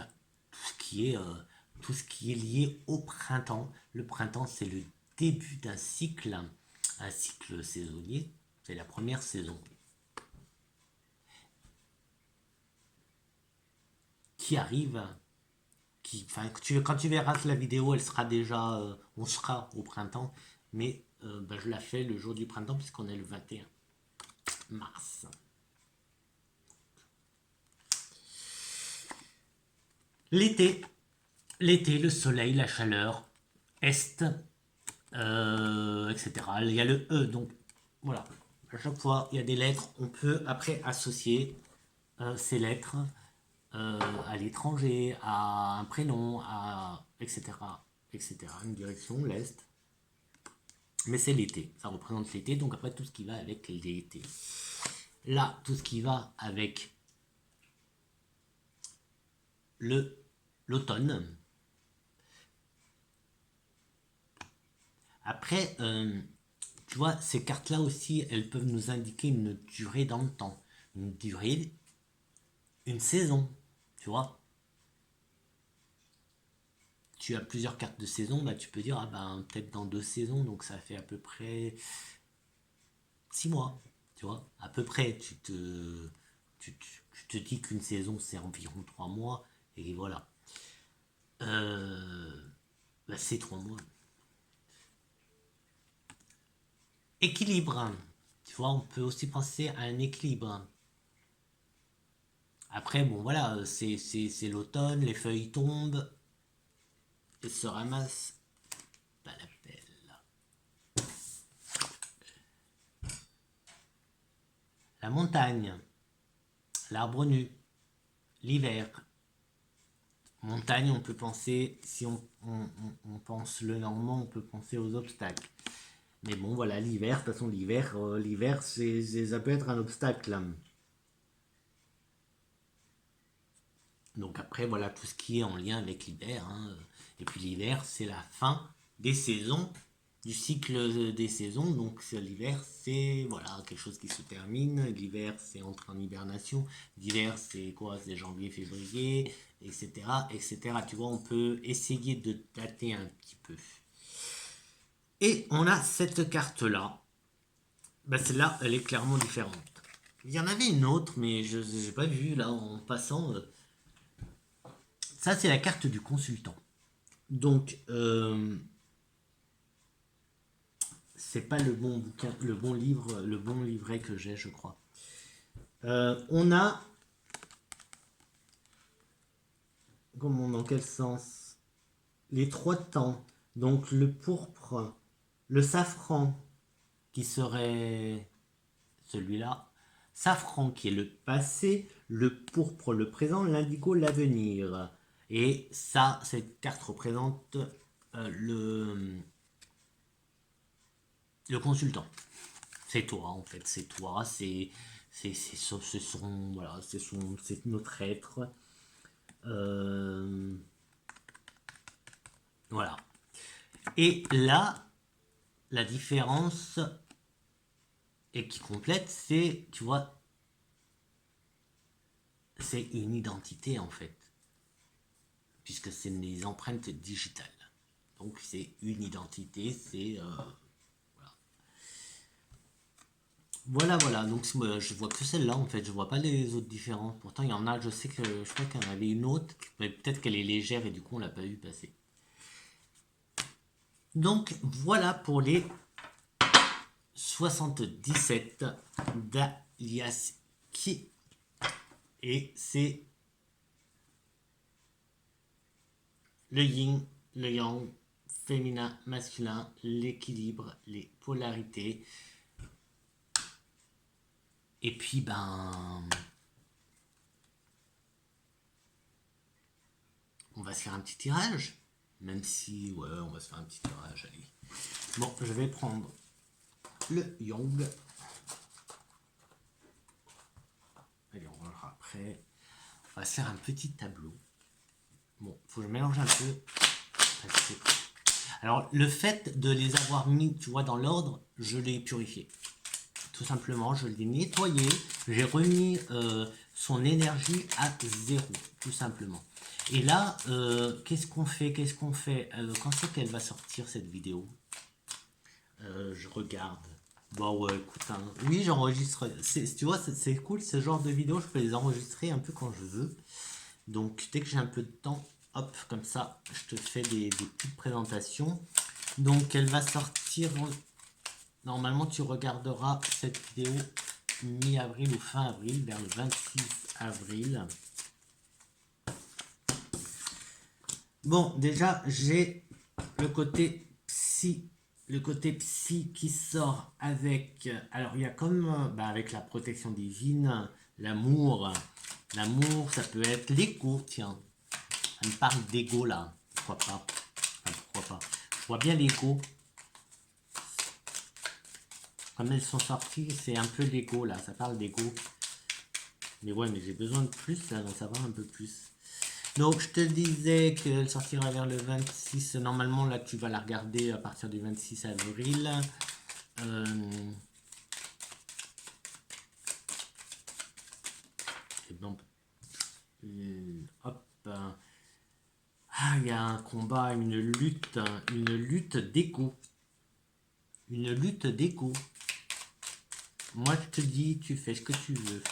Tout ce qui est, tout ce qui est lié au printemps. Le printemps, c'est le début d'un cycle saisonnier. C'est la première saison qui arrive. Enfin, quand tu verras la vidéo, elle sera déjà, on sera au printemps, mais ben, je la fais le jour du printemps puisqu'on est le 21 mars. L'été, l'été, le soleil, la chaleur, est, etc. Il y a le E, donc voilà. À chaque fois, il y a des lettres. On peut après associer ces lettres à l'étranger, à un prénom, etc., etc. Une direction, l'est. Mais c'est l'été, ça représente l'été, donc après tout ce qui va avec l'été. Là, tout ce qui va avec l'automne. Après, tu vois, ces cartes-là aussi, elles peuvent nous indiquer une durée dans le temps. Une durée, une saison, tu vois. Tu as plusieurs cartes de saison, bah, tu peux dire, ah ben, peut-être dans 2 saisons, donc ça fait à peu près 6 mois, tu vois. À peu près, tu te dis qu'une saison, c'est environ 3 mois, et voilà. Bah, c'est 3 mois. Équilibre. Tu vois, on peut aussi penser à un équilibre. Après, bon, voilà, c'est l'automne, les feuilles tombent et se ramassent. Pas la pelle. La montagne, l'arbre nu, l'hiver. Montagne, on peut penser, si on pense le normand, on peut penser aux obstacles. Mais bon, voilà, l'hiver, de toute façon, l'hiver, ça peut être un obstacle, là. Donc après, voilà, tout ce qui est en lien avec l'hiver, hein. Et puis l'hiver, c'est la fin des saisons, du cycle des saisons. Donc l'hiver, c'est voilà, quelque chose qui se termine. L'hiver, c'est entre en hibernation. L'hiver, c'est quoi? C'est janvier, février, etc., etc. Tu vois, on peut essayer de dater un petit peu. Et on a cette carte-là. Ben, celle-là, elle est clairement différente. Il y en avait une autre, mais je n'ai pas vu là en passant. Ça, c'est la carte du consultant. Donc, c'est pas le bon bouquin, le bon livre, le bon livret que j'ai, je crois. On a, comment, dans quel sens? Les 3 temps. Donc, le pourpre, le safran, qui serait celui-là. Safran, qui est le passé, le pourpre, le présent, l'indigo, l'avenir. Et ça, cette carte représente le consultant. C'est toi, en fait, c'est toi, voilà, c'est notre être. Voilà. Et là, la différence et qui complète, c'est, tu vois, c'est une identité en fait, puisque c'est des empreintes digitales. Donc c'est une identité, c'est voilà, voilà. Donc je vois que celle-là en fait, je vois pas les autres différences. Pourtant il y en a, je crois qu'il y en avait une autre, mais peut-être qu'elle est légère et du coup on l'a pas vu passer. Donc voilà pour les 77 d'Alias Ki. Et c'est le yin, le yang, féminin, masculin, l'équilibre, les polarités. Et puis on va se faire un petit tirage. Même si, ouais, on va se faire un petit tirage, allez. Bon, je vais prendre le yang. Allez, on verra après. On va se faire un petit tableau. Bon, faut que je mélange un peu. Alors, le fait de les avoir mis, tu vois, dans l'ordre, je l'ai purifié. Tout simplement, je l'ai nettoyé. J'ai remis son énergie à 0, tout simplement. Et là, qu'est-ce qu'on fait? Quand c'est qu'elle va sortir, cette vidéo? Je regarde. Bon, ouais, écoute, hein. Oui, j'enregistre. Tu vois, c'est cool, ce genre de vidéo, je peux les enregistrer un peu quand je veux. Donc, dès que j'ai un peu de temps, hop, comme ça, je te fais des petites présentations. Donc, elle va sortir. Normalement, tu regarderas cette vidéo mi-avril ou fin avril, vers le 26 avril. Bon, déjà, j'ai le côté psy. Le côté psy qui sort avec... Alors, il y a comme... avec la protection divine, l'amour. L'amour, ça peut être l'ego, tiens. Elle me parle d'ego, là. Pourquoi pas? Enfin, pourquoi pas? Je vois bien l'ego. Comme elles sont sorties, c'est un peu l'ego, là. Ça parle d'ego. Mais ouais, mais j'ai besoin de plus, là, d'en savoir un peu plus. Donc, je te disais qu'elle sortira vers le 26. Normalement, là, tu vas la regarder à partir du 26 avril. Et bon, hop. Ah, il y a un combat, une lutte d'ego. Une lutte d'ego. Moi, je te dis, tu fais ce que tu veux.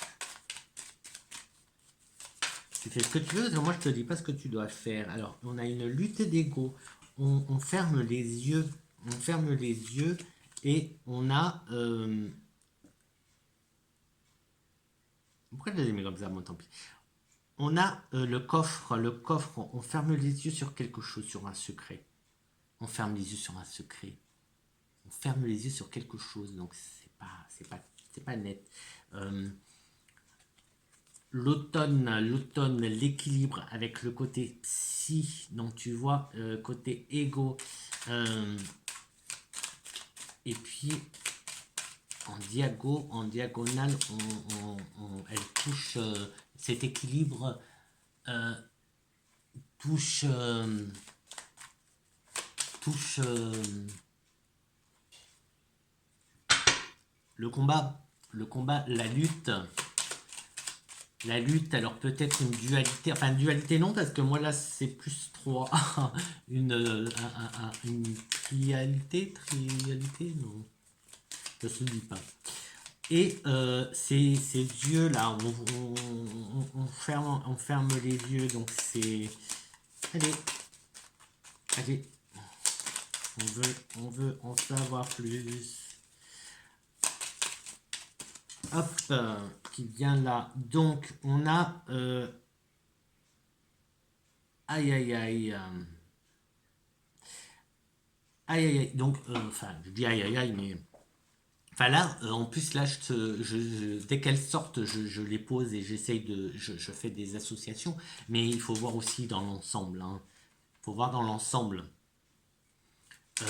Tu fais ce que tu veux, moi je te dis pas ce que tu dois faire. Alors, on a une lutte d'ego. On ferme les yeux. On ferme les yeux et on a... Pourquoi je les ai mis comme ça? Bon, tant pis. On a le coffre. Le coffre, on ferme les yeux sur quelque chose, sur un secret. On ferme les yeux sur un secret. On ferme les yeux sur quelque chose. Donc, c'est pas net. L'automne, l'équilibre avec le côté psy, donc tu vois, côté ego, et puis en diagonale, elle touche, cet équilibre touche, le combat, la lutte, alors peut-être une dualité, enfin une dualité non, parce que moi là c'est plus 3, une trialité, non, ça se dit pas. Et ces yeux là, on ferme les yeux, donc c'est... Allez, on veut en savoir plus. Hop, qui vient là. Donc, on a... aïe, aïe, aïe. Aïe, aïe, aïe. Donc, enfin, je dis aïe, aïe, aïe, mais... Enfin là, en plus, là, dès qu'elles sortent, je les pose et j'essaye de... Je fais des associations. Mais il faut voir aussi dans l'ensemble. Hein. Il faut voir dans l'ensemble. Tu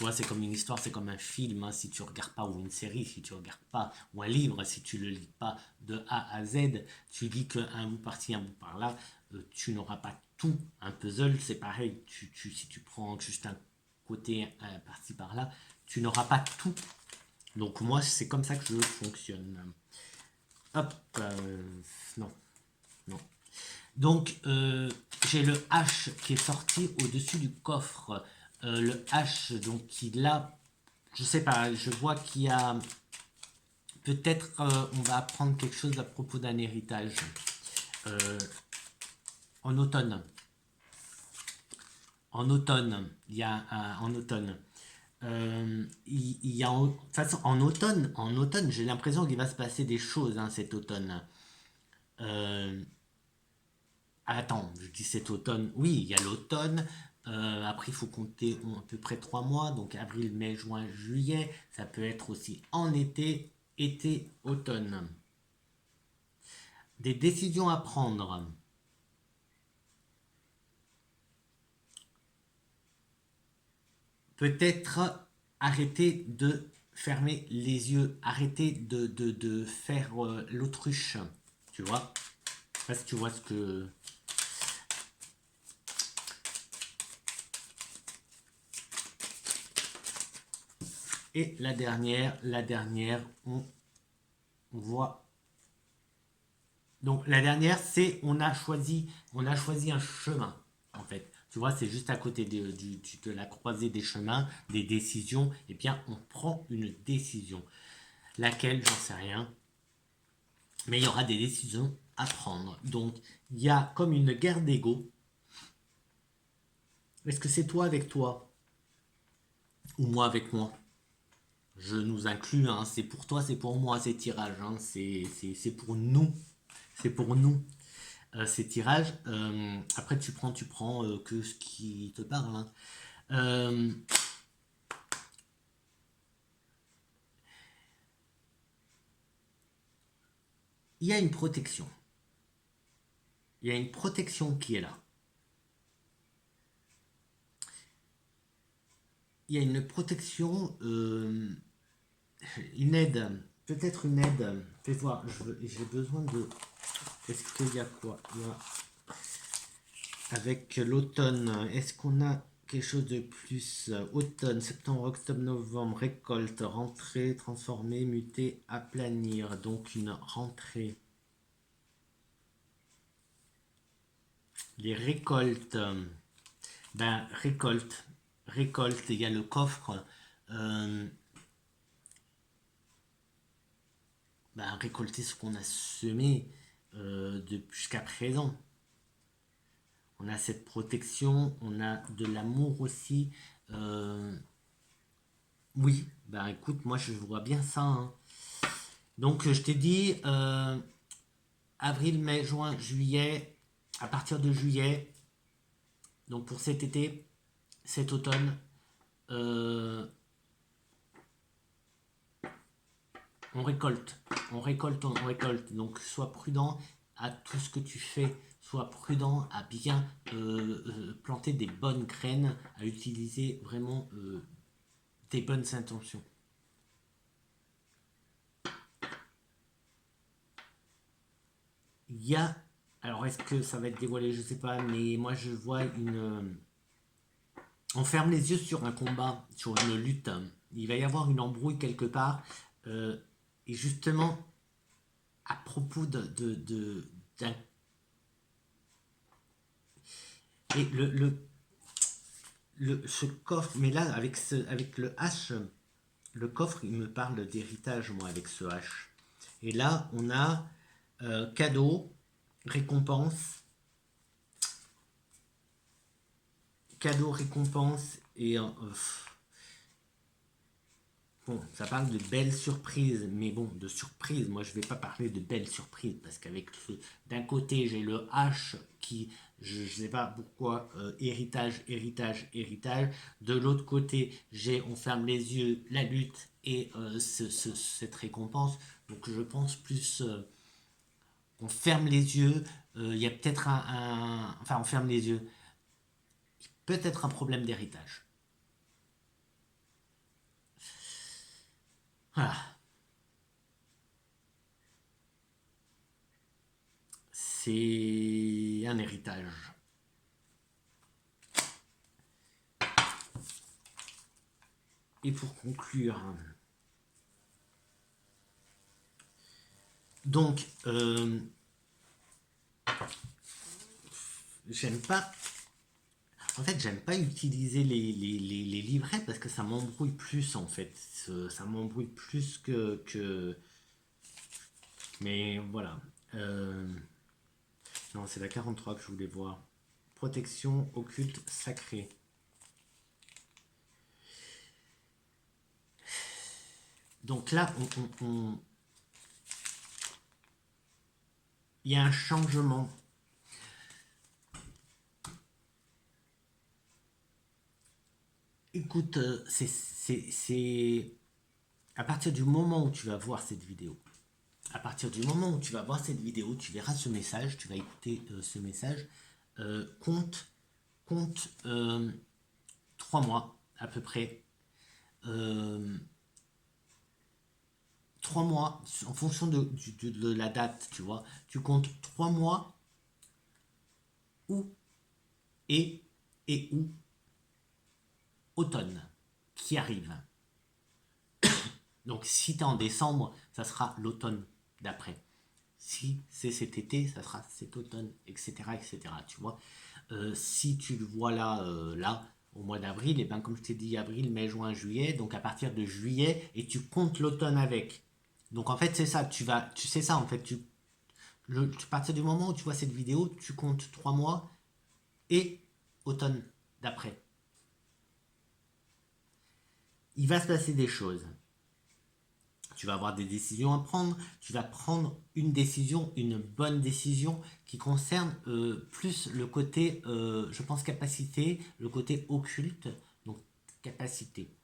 vois, c'est comme une histoire, c'est comme un film, hein, si tu regardes pas, ou une série, si tu regardes pas, ou un livre, si tu le lis pas de A à Z, tu lis qu'un bout par-ci, un bout par-là, tu n'auras pas tout. Un puzzle, c'est pareil, si tu prends juste un côté par-ci par-là, tu n'auras pas tout. Donc moi, c'est comme ça que je fonctionne. Hop, non, non. Donc, j'ai le H qui est sorti au-dessus du coffre. Le H, donc il a, je sais pas, je vois qu'il y a, peut-être on va apprendre quelque chose à propos d'un héritage en automne. en automne. Il y a en automne. Il y a de toute façon, en automne, j'ai l'impression qu'il va se passer des choses hein, cet automne. Euh, Attends, je dis cet automne. Oui, il y a l'automne. Après, il faut compter à peu près 3 mois. Donc avril, mai, juin, juillet. Ça peut être aussi en été, été, automne. Des décisions à prendre. Peut-être arrêter de fermer les yeux. Arrêter de faire l'autruche. Tu vois? Je sais pas si tu vois ce que... Et la dernière, on voit. Donc la dernière, c'est on a choisi un chemin en fait. Tu vois, c'est juste à côté de la croisée des chemins, des décisions. Eh bien, on prend une décision. Laquelle, j'en sais rien. Mais il y aura des décisions à prendre. Donc, il y a comme une guerre d'ego. Est-ce que c'est toi avec toi ou moi avec moi? Je nous inclus, hein. C'est pour toi, c'est pour moi ces tirages. Hein. C'est pour nous. C'est pour nous. Ces tirages. Après, tu prends que ce qui te parle. Hein. Euh, Il y a une protection. Il y a une protection qui est là. Il y a une protection, une aide, peut-être une aide. Fais voir, j'ai besoin de... Est-ce qu'il y a quoi? Avec l'automne, est-ce qu'on a quelque chose de plus? Automne, septembre, octobre, novembre, récolte, rentrée, transformer, muter, aplanir. Donc une rentrée. Les récoltes. Ben, récolte. Récolte, il y a le coffre. Euh, ben, récolter ce qu'on a semé jusqu'à présent. On a cette protection, on a de l'amour aussi. Euh, oui, ben écoute, moi je vois bien ça. Hein. Donc je t'ai dit avril, mai, juin, juillet, à partir de juillet, donc pour cet été, cet automne, euh, on récolte, on récolte, on récolte. Donc sois prudent à tout ce que tu fais. Sois prudent à bien planter des bonnes graines, à utiliser vraiment tes bonnes intentions. Il y a, alors est-ce que ça va être dévoilé, je sais pas, mais moi je vois on ferme les yeux sur un combat, sur une lutte. Il va y avoir une embrouille quelque part. euh, et justement, à propos d'un... Et ce coffre, mais là, avec le H, le coffre, il me parle d'héritage, moi, avec ce H. Et là, on a cadeau, récompense, cadeau, récompense, et bon, ça parle de belles surprises, mais bon, de surprises, moi je vais pas parler de belles surprises, parce qu'avec d'un côté j'ai le H qui, je ne sais pas pourquoi, héritage, héritage, héritage, de l'autre côté j'ai on ferme les yeux, la lutte et cette récompense, donc je pense plus, on ferme les yeux, il y a peut-être enfin on ferme les yeux, peut-être un problème d'héritage. Voilà, c'est un héritage. Et pour conclure, donc, j'aime pas, en fait, j'aime pas utiliser les livrets parce que ça m'embrouille plus, en fait. Ça m'embrouille plus mais voilà. Euh, non, c'est la 43 que je voulais voir. Protection occulte sacrée. Donc là, il y a un changement. Écoute, c'est à partir du moment où tu vas voir cette vidéo, à partir du moment où tu vas voir cette vidéo, tu verras ce message, tu vas écouter ce message, compte 3 mois à peu près. 3 mois, en fonction de la date, tu vois, tu comptes 3 mois où et où automne qui arrive. Donc si tu es en décembre, ça sera l'automne d'après. Si c'est cet été, ça sera cet automne, etc. etc. Tu vois, si tu le vois là, au mois d'avril, et bien comme je t'ai dit, avril, mai, juin, juillet, donc à partir de juillet, et tu comptes l'automne avec. Donc en fait, c'est ça, tu sais ça, en fait, à partir du moment où tu vois cette vidéo, tu comptes 3 mois et automne d'après. Il va se passer des choses. Tu vas avoir des décisions à prendre, tu vas prendre une décision, une bonne décision qui concerne plus le côté, je pense, capacité, le côté occulte, donc capacité.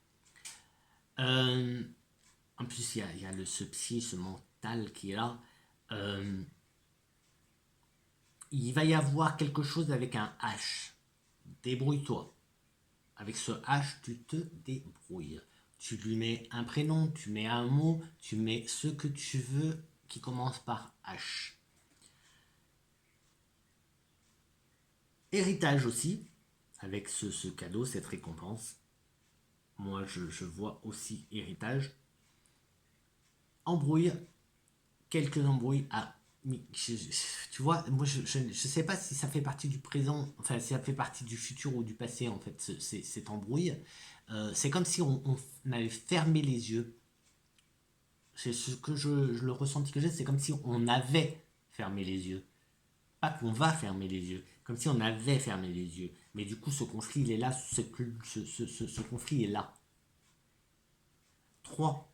En plus, il y a ce psy, ce mental qui est là. Il va y avoir quelque chose avec un H. Débrouille-toi. Avec ce H, tu te débrouilles. Tu lui mets un prénom, tu mets un mot, tu mets ce que tu veux qui commence par H. Héritage aussi, avec ce cadeau, cette récompense. Moi, je vois aussi héritage. Embrouille, quelques embrouilles. Ah, tu vois, moi, je sais pas si ça fait partie du présent, enfin, si ça fait partie du futur ou du passé, en fait, cette embrouille. C'est comme si on avait fermé les yeux. C'est ce que le ressenti que j'ai, c'est comme si on avait fermé les yeux. Pas qu'on va fermer les yeux, comme si on avait fermé les yeux. Mais du coup, ce conflit, il est là, ce conflit est là. 3.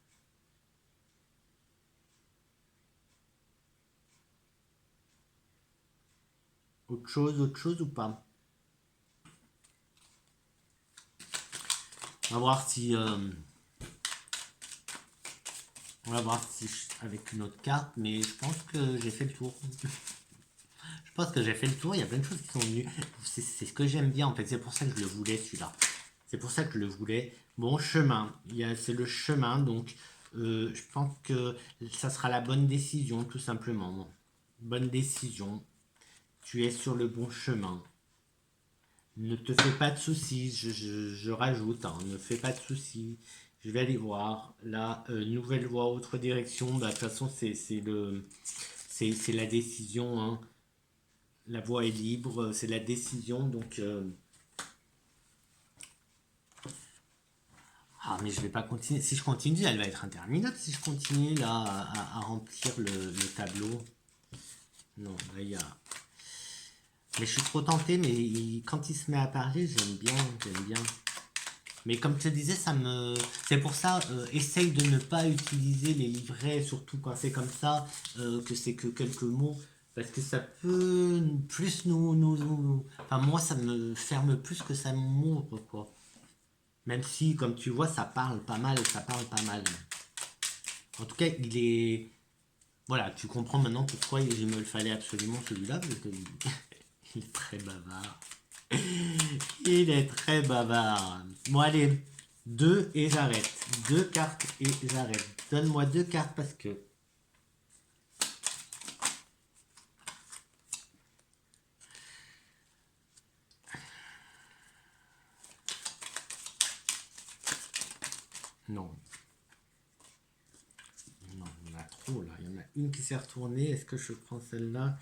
Autre chose ou pas? On va voir si... on va voir si avec une autre carte, mais je pense que j'ai fait le tour. Je pense que j'ai fait le tour, il y a plein de choses qui sont venues. C'est ce que j'aime bien en fait, c'est pour ça que je le voulais celui-là. C'est pour ça que je le voulais. Bon, chemin, c'est le chemin, donc je pense que ça sera la bonne décision tout simplement. Bonne décision, tu es sur le bon chemin. Ne te fais pas de soucis, je rajoute, hein, ne fais pas de soucis. Je vais aller voir. Là, nouvelle voie, autre direction. Bah, de toute façon, c'est la décision. Hein. La voie est libre, c'est la décision. Donc, ah, mais je vais pas continuer. Si je continue, elle va être interminable. Si je continue là à remplir le tableau. Non, là, il y a. Mais je suis trop tenté, mais quand il se met à parler, j'aime bien, j'aime bien. Mais comme je te disais, c'est pour ça, essaye de ne pas utiliser les livrets, surtout quand c'est comme ça, que c'est que quelques mots, parce que ça peut plus enfin moi, ça me ferme plus que ça m'ouvre, quoi. Même si, comme tu vois, ça parle pas mal, ça parle pas mal. En tout cas, il est... Voilà, tu comprends maintenant pourquoi il me le fallait absolument celui-là, parce que il est très bavard. Il est très bavard. Bon, allez, 2 et j'arrête. 2 cartes et j'arrête. Donne-moi 2 cartes parce que... Non. Non, il y en a trop là. Il y en a une qui s'est retournée. Est-ce que je prends celle-là?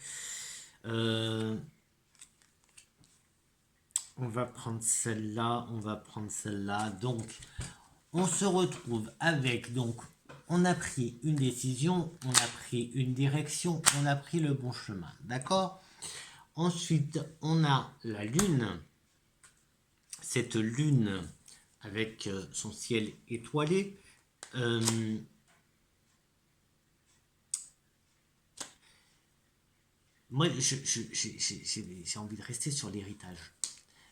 On va prendre celle-là. On va prendre celle-là. Donc, on se retrouve avec... Donc, on a pris une décision. On a pris une direction. On a pris le bon chemin. D'accord? Ensuite, on a la lune. Cette lune avec son ciel étoilé. moi, j'ai envie de rester sur l'héritage.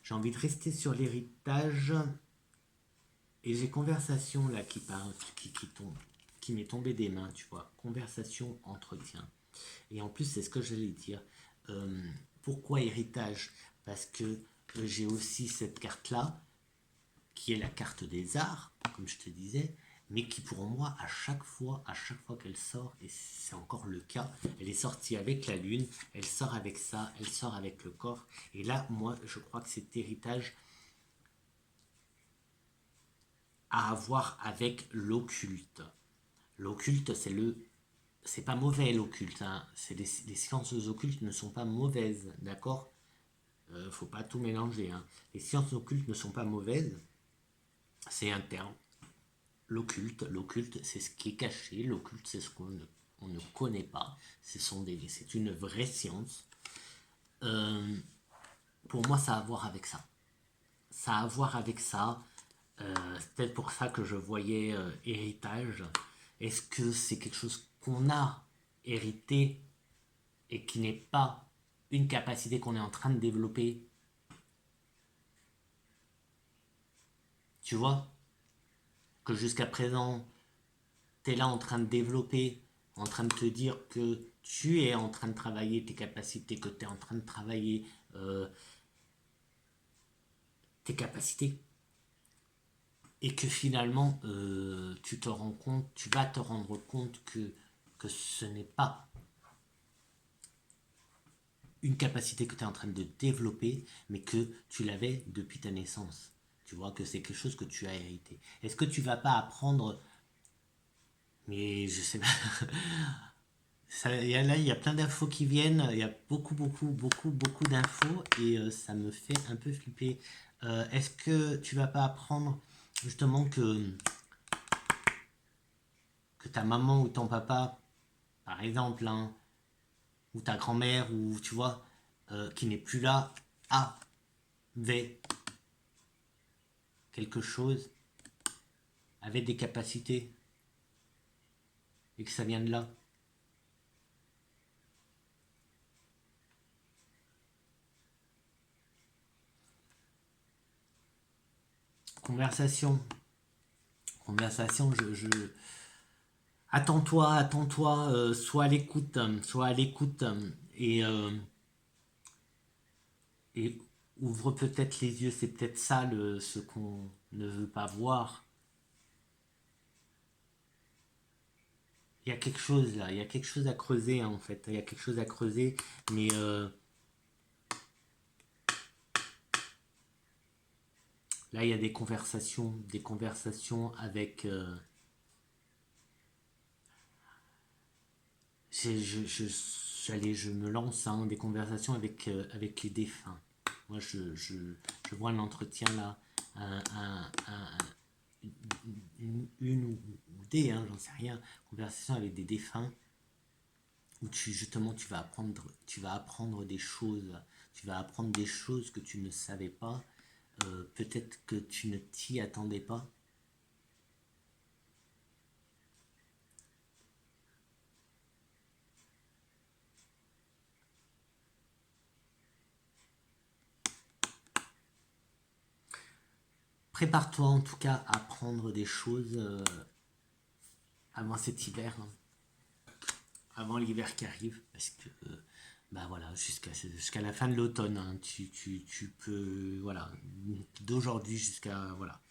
J'ai envie de rester sur l'héritage. Et j'ai conversation là qui m'est tombée des mains, tu vois. Conversation, entretien. Et en plus, c'est ce que j'allais dire. Euh, Pourquoi héritage? Parce que j'ai aussi cette carte-là, qui est la carte des arts, comme je te disais, mais qui pour moi, à chaque fois qu'elle sort, et c'est encore le cas, elle est sortie avec la lune, elle sort avec ça, elle sort avec le corps. Et là, moi, je crois que cet héritage a à voir avec l'occulte. L'occulte, c'est pas mauvais l'occulte, hein. Les sciences occultes ne sont pas mauvaises, d'accord? Faut pas tout mélanger, hein. Les sciences occultes ne sont pas mauvaises, c'est un terme. L'occulte, c'est ce qui est caché. L'occulte, c'est ce on ne connaît pas. C'est une vraie science. Euh, pour moi, ça a à voir avec ça. Ça a à voir avec ça. C'est peut-être pour ça que je voyais héritage. Est-ce que c'est quelque chose qu'on a hérité et qui n'est pas une capacité qu'on est en train de développer? Tu vois? Que jusqu'à présent, tu es là en train de développer, en train de te dire que tu es en train de travailler tes capacités, que tu es en train de travailler euh, tes capacités, et que finalement, tu te rends compte, tu vas te rendre compte que ce n'est pas une capacité que tu es en train de développer, mais que tu l'avais depuis ta naissance. Tu vois que c'est quelque chose que tu as hérité. Est-ce que tu vas pas apprendre? Mais je sais pas. Là, il y a plein d'infos qui viennent. Il y a beaucoup d'infos et ça me fait un peu flipper. Est-ce que tu vas pas apprendre justement que ta maman ou ton papa, par exemple, hein, ou ta grand-mère, ou tu vois, qui n'est plus là, avait quelque chose, avait des capacités et que ça vient de là? Conversation. Conversation, attends-toi, sois à l'écoute et ouvre peut-être les yeux. C'est peut-être ça ce qu'on ne veut pas voir. Il y a quelque chose là, il y a quelque chose à creuser hein, en fait. Il y a quelque chose à creuser, mais là il y a des conversations avec. Je me lance hein, des conversations avec les défunts. Moi, je vois un entretien là, une ou des, hein, j'en sais rien, conversation avec des défunts où justement tu vas apprendre des choses, tu vas apprendre des choses que tu ne savais pas, peut-être que tu ne t'y attendais pas. Prépare-toi en tout cas à apprendre des choses avant cet hiver, hein, avant l'hiver qui arrive, parce que bah voilà, jusqu'à la fin de l'automne, hein, tu peux, voilà, d'aujourd'hui jusqu'à, voilà,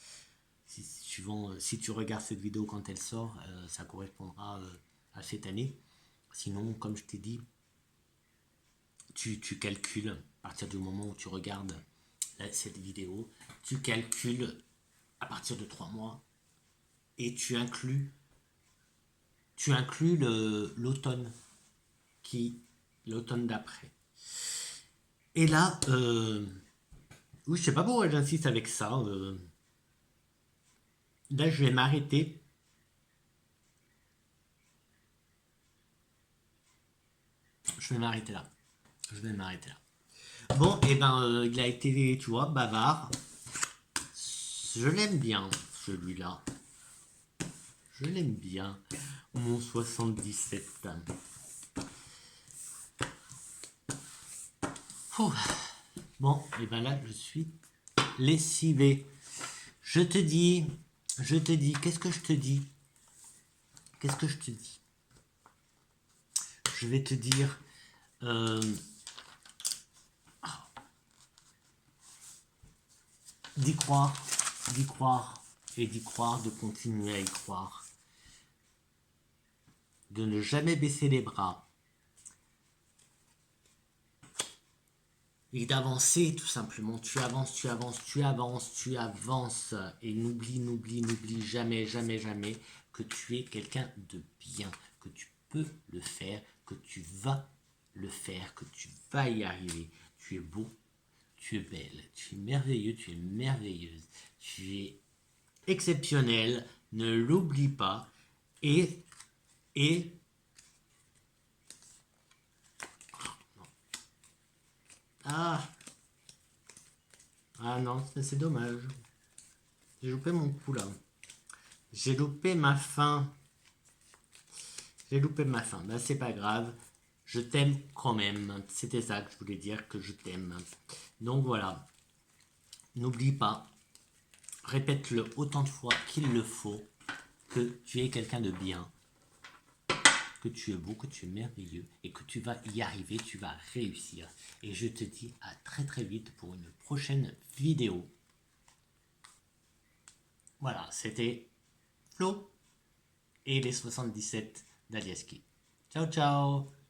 si tu regardes cette vidéo quand elle sort, ça correspondra à cette année. Sinon, comme je t'ai dit, tu calcules, à partir du moment où tu regardes cette vidéo, tu calcules à partir de 3 mois et tu inclus l'automne l'automne d'après. Et là, oui, je sais pas pourquoi j'insiste avec ça. Là, je vais m'arrêter. Je vais m'arrêter là. Je vais m'arrêter là. Bon, et ben, il a été, tu vois, bavard. Je l'aime bien, celui-là. Je l'aime bien. Mon 77. Ouh. Bon, et ben là, je suis lessivé. Je te dis, qu'est-ce que je te dis? Qu'est-ce que je te dis? Je vais te dire, d'y croire, et d'y croire, de continuer à y croire, de ne jamais baisser les bras, et d'avancer tout simplement. Tu avances, tu avances, tu avances, tu avances, et n'oublie jamais, jamais, jamais que tu es quelqu'un de bien, que tu peux le faire, que tu vas le faire, que tu vas y arriver. Tu es beau, tu es belle, tu es merveilleux, tu es merveilleuse, tu es exceptionnel, ne l'oublie pas, et, et, ah, ah non, c'est dommage, j'ai loupé mon coup là, j'ai loupé ma fin, ben c'est pas grave, je t'aime quand même, c'était ça que je voulais dire, que je t'aime, donc voilà, n'oublie pas, répète-le autant de fois qu'il le faut, que tu es quelqu'un de bien, que tu es beau, que tu es merveilleux et que tu vas y arriver, tu vas réussir. Et je te dis à très très vite pour une prochaine vidéo. Voilà, c'était Flo et les 77 d'Aliaski. Ciao ciao.